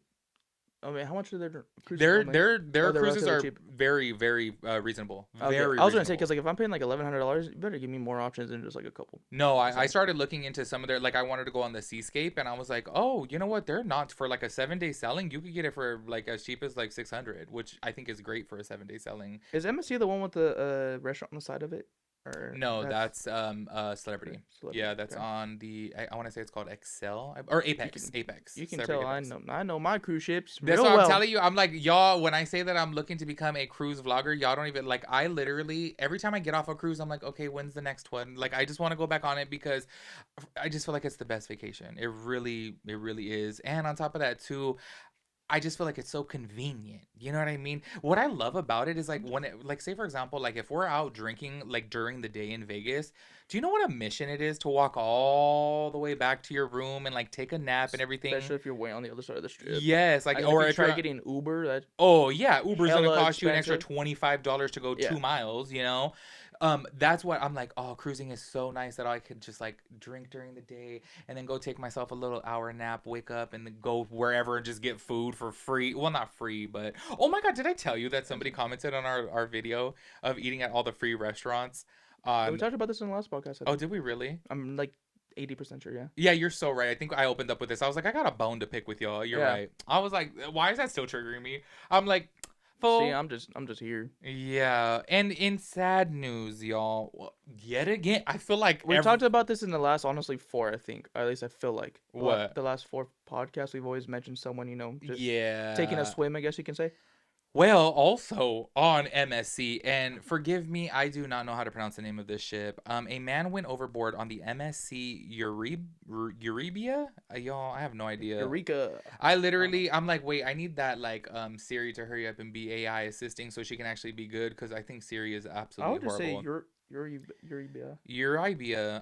I mean, how much are their cruises? Their cruises are cheap. Very reasonable. Okay. Very. I was gonna say reasonable. because like if I'm paying like $1,100, you better give me more options than just like a couple. No, I started looking into some of their like I wanted to go on the Seascape and I was like, oh, you know what? They're not for like a 7-day selling. You could get it for like as cheap as like 600, which I think is great for a 7-day selling. Is MSC the one with the restaurant on the side of it? Or no, that's Celebrity. Yeah, that's on the I want to say it's called Excel or Apex. Apex. You can tell Apex. I know my cruise ships. That's what I'm telling you. I'm like, y'all, when I say that I'm looking to become a cruise vlogger, y'all don't even like I literally every time I get off a cruise, I'm like, okay, when's the next one? Like I just want to go back on it because I just feel like it's the best vacation. It really is. And on top of that too, I just feel like it's so convenient. You know what I mean? What I love about it is like when it, like say for example, like if we're out drinking like during the day in Vegas, do you know what a mission it is to walk all the way back to your room and like take a nap and everything? Especially if you're way on the other side of the strip. Yes, like or if you try getting Uber, that oh yeah, Uber's gonna cost expensive. you an extra $25 to go 2 miles. You know. That's what I'm like, oh, cruising is so nice that I could just like drink during the day and then go take myself a little hour nap, wake up and then go wherever and just get food for free. Well, not free, but oh my God, did I tell you that somebody commented on our video of eating at all the free restaurants? We talked about this in the last podcast. Oh, did we really? I'm like 80% sure, yeah. Yeah, you're so right. I think I opened up with this. I was like, I got a bone to pick with y'all. You're right. I was like, why is that still triggering me? I'm like, see, I'm just here. Yeah, and in sad news, y'all, yet again, I feel like we talked about this in the last, honestly, 4, I think. Or at least I feel like. What? The last 4 podcasts, we've always mentioned someone, you know, just yeah, taking a swim, I guess you can say. Well, also on MSC, and forgive me, I do not know how to pronounce the name of this ship. A man went overboard on the MSC Euribia. Y'all, I have no idea. Eureka. I'm like, wait, I need that like Siri to hurry up and be AI assisting so she can actually be good because I think Siri is absolutely horrible. I would just say Euribia.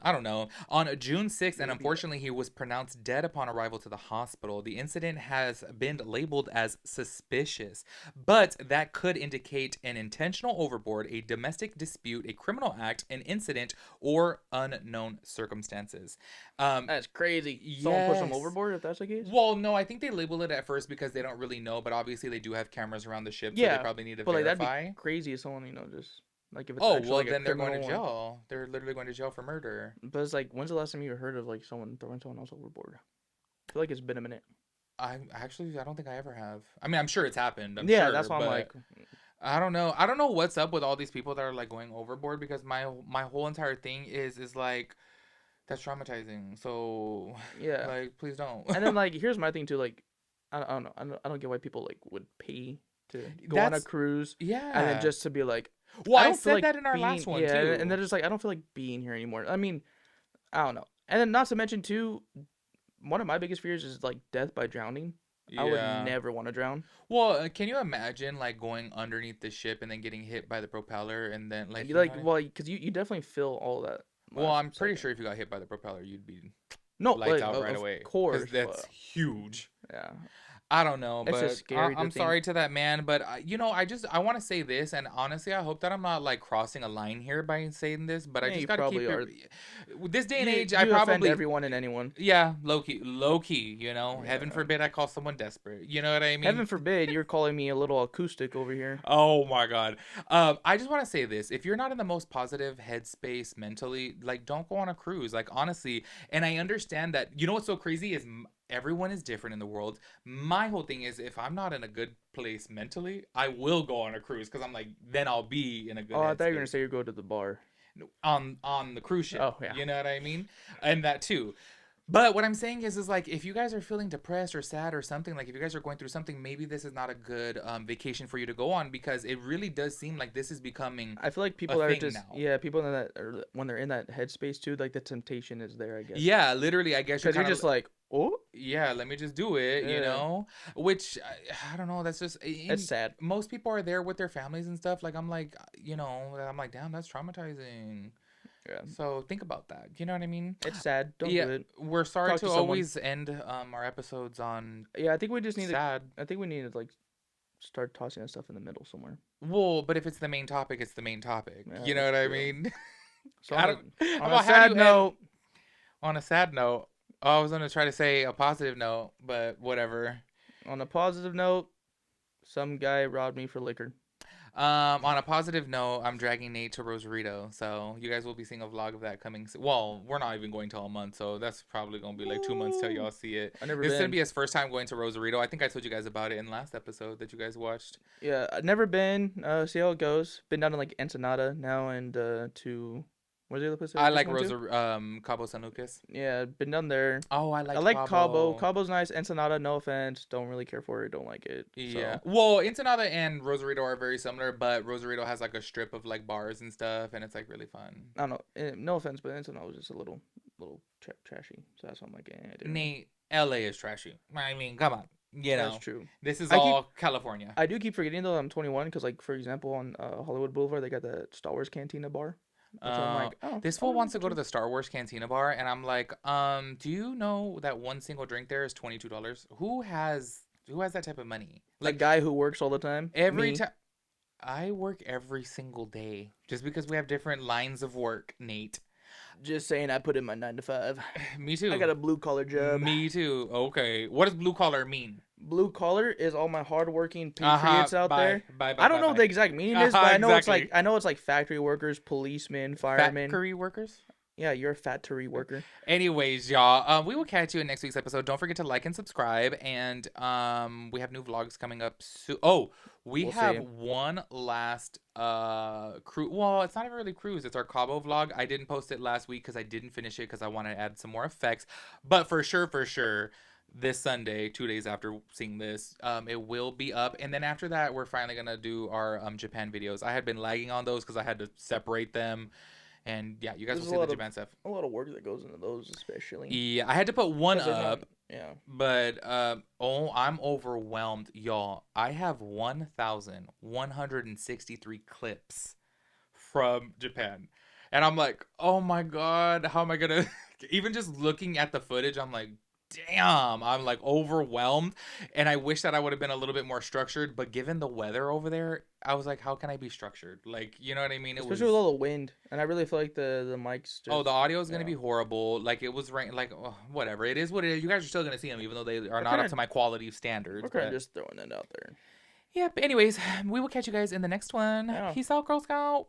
I don't know. On June 6th, and unfortunately, he was pronounced dead upon arrival to the hospital. The incident has been labeled as suspicious, but that could indicate an intentional overboard, a domestic dispute, a criminal act, an incident, or unknown circumstances. That's crazy. Someone pushed him overboard if that's the case? Well, no, I think they label it at first because they don't really know, but obviously they do have cameras around the ship, so they probably need to verify. Like, that'd be crazy if someone, you know, just... Like if it's then they're going to jail. They're literally going to jail for murder. But it's like, when's the last time you heard of like someone throwing someone else overboard? I feel like it's been a minute. I don't think I ever have. I mean, I'm sure it's happened. I'm sure, that's why I'm like, I don't know. I don't know what's up with all these people that are like going overboard because my whole entire thing is like that's traumatizing. So yeah, like please don't. And then like here's my thing too. Like I don't know. I don't get why people like would pay to go on a cruise. Yeah, and then just to be like. Well, I said like that in our last one, too. And they're just like, I don't feel like being here anymore. I mean, I don't know. And then not to mention, too, one of my biggest fears is, like, death by drowning. Yeah. I would never want to drown. Well, can you imagine, like, going underneath the ship and then getting hit by the propeller and then, like... well, because you definitely feel all that. Well, I'm pretty sure if you got hit by the propeller, you'd be lights out right away. Of course. Because that's huge. Yeah. I don't know, It's just but scary to I'm think. sorry to that man. But I want to say this, and honestly, I hope that I'm not like crossing a line here by saying this. But I Yeah, just you gotta keep probably it. are. With this day and You age, I you offend probably, everyone and anyone. yeah, low key. Heaven Yeah. forbid I call someone desperate. You know what I mean? Heaven forbid you're calling me a little acoustic over here. Oh my god. I just want to say this: if you're not in the most positive headspace mentally, like, don't go on a cruise. Like, honestly, and I understand that. You know what's so crazy is everyone is different in the world. My whole thing is, if I'm not in a good place mentally, I will go on a cruise because I'm like, then I'll be in a good Oh, I thought you were gonna headspace say you go to the bar. on the cruise ship. Oh yeah. You know what I mean? And that too. But what I'm saying is like, if you guys are feeling depressed or sad or something, like if you guys are going through something, maybe this is not a good vacation for you to go on, because it really does seem like this is becoming I feel like a people that are thing just now. people in that or when they're in that headspace too, like the temptation is there, I guess. Yeah, literally, I guess you're Because you're kind of, just like, oh, yeah, let me just do it, yeah, which I don't know. That's just, it's sad. most people are there with their families and stuff. Like, I'm like, I'm like, damn, that's traumatizing. Yeah, So think about that. You know what I mean? it's sad. Don't Yeah, do it. we're sorry Talk to to someone. always end our episodes on Yeah, I think we just need to. sad. I think we need to like start tossing that stuff in the middle somewhere. Well, but if it's the main topic, it's the main topic. Yeah, You know that's what I true. mean? So I on don't. on Well, a how do sad you note, on a sad note? Oh, I was gonna try to say a positive note, but whatever. on a positive note, some guy robbed me for liquor. On a positive note, I'm dragging Nate to Rosarito, so you guys will be seeing a vlog of that coming. Well, we're not even going till a month, so that's probably gonna be like 2 months till y'all see it. I never This is gonna been. be his first time going to Rosarito. I think I told you guys about it in last episode that you guys watched. Yeah, I've never been. See how it goes. Been down to like Ensenada now and to where's the other place I I just like went to? Cabo San Lucas. Yeah, been down there. Oh, I I like like Cabo. Cabo. Cabo's nice. Ensenada, no offense. Don't really care for it. Don't like it. Yeah. So Well, Ensenada and Rosarito are very similar, but Rosarito has like a strip of like bars and stuff, and it's like really fun. I don't know. No offense, but Ensenada was just a little trashy. So that's why I'm like, I didn't. Nate, LA is trashy. I mean, come on. You That's know, true. this is I keep all California. I do keep forgetting though I'm 21 because like for example on Hollywood Boulevard they got the Star Wars Cantina bar. So I'm Uh, like, oh, this I fool wanna wants to go too. to the Star Wars Cantina bar, and I'm like, do you know that one single drink there is $22? Who has that type of money? A Like, guy who works all the time. every Me. time. I work every single day just because we have different lines of work, Nate. Just saying, I put in my 9 to 5. Me too. I got a blue collar job. Me too. Okay. What does blue collar mean? Blue collar is all my hardworking Uh-huh. patriots out Bye. there. Bye. I don't know what the exact meaning is, but I know it's Exactly. like factory workers, policemen, firemen. Factory workers. Yeah, you're a factory worker. Anyways, y'all, we will catch you in next week's episode. Don't forget to like and subscribe, and we have new vlogs coming up soon. Oh, we We'll have see. one last cruise. Well, it's not even really cruise. It's our Cabo vlog. I didn't post it last week because I didn't finish it because I want to add some more effects. But for sure, this Sunday, 2 days after seeing this, it will be up. And then after that, we're finally gonna do our Japan videos. I had been lagging on those because I had to separate them. And yeah, you guys There's will see the Japan stuff. a lot of work that goes into those, especially. Yeah, I had to put one 'Cause they're not- up, yeah. but I'm overwhelmed, y'all. I have 1,163 clips from Japan, and I'm like, oh my god, how am I gonna? Even just looking at the footage, I'm like, damn, I'm like overwhelmed, and I wish that I would have been a little bit more structured. But given the weather over there, I was like, how can I be structured? Like, you know what I mean? Especially with all the wind, and I really feel like the mics. Just, Oh, the audio is gonna yeah. be horrible. Like, it was rain. Like, whatever. It is what it is. You guys are still gonna see them, even though they are not kinda- up to my quality standards. We're kind But of just throwing it out there. yep. Anyways, we will catch you guys in the next one. Yeah. Peace out, Girl Scout.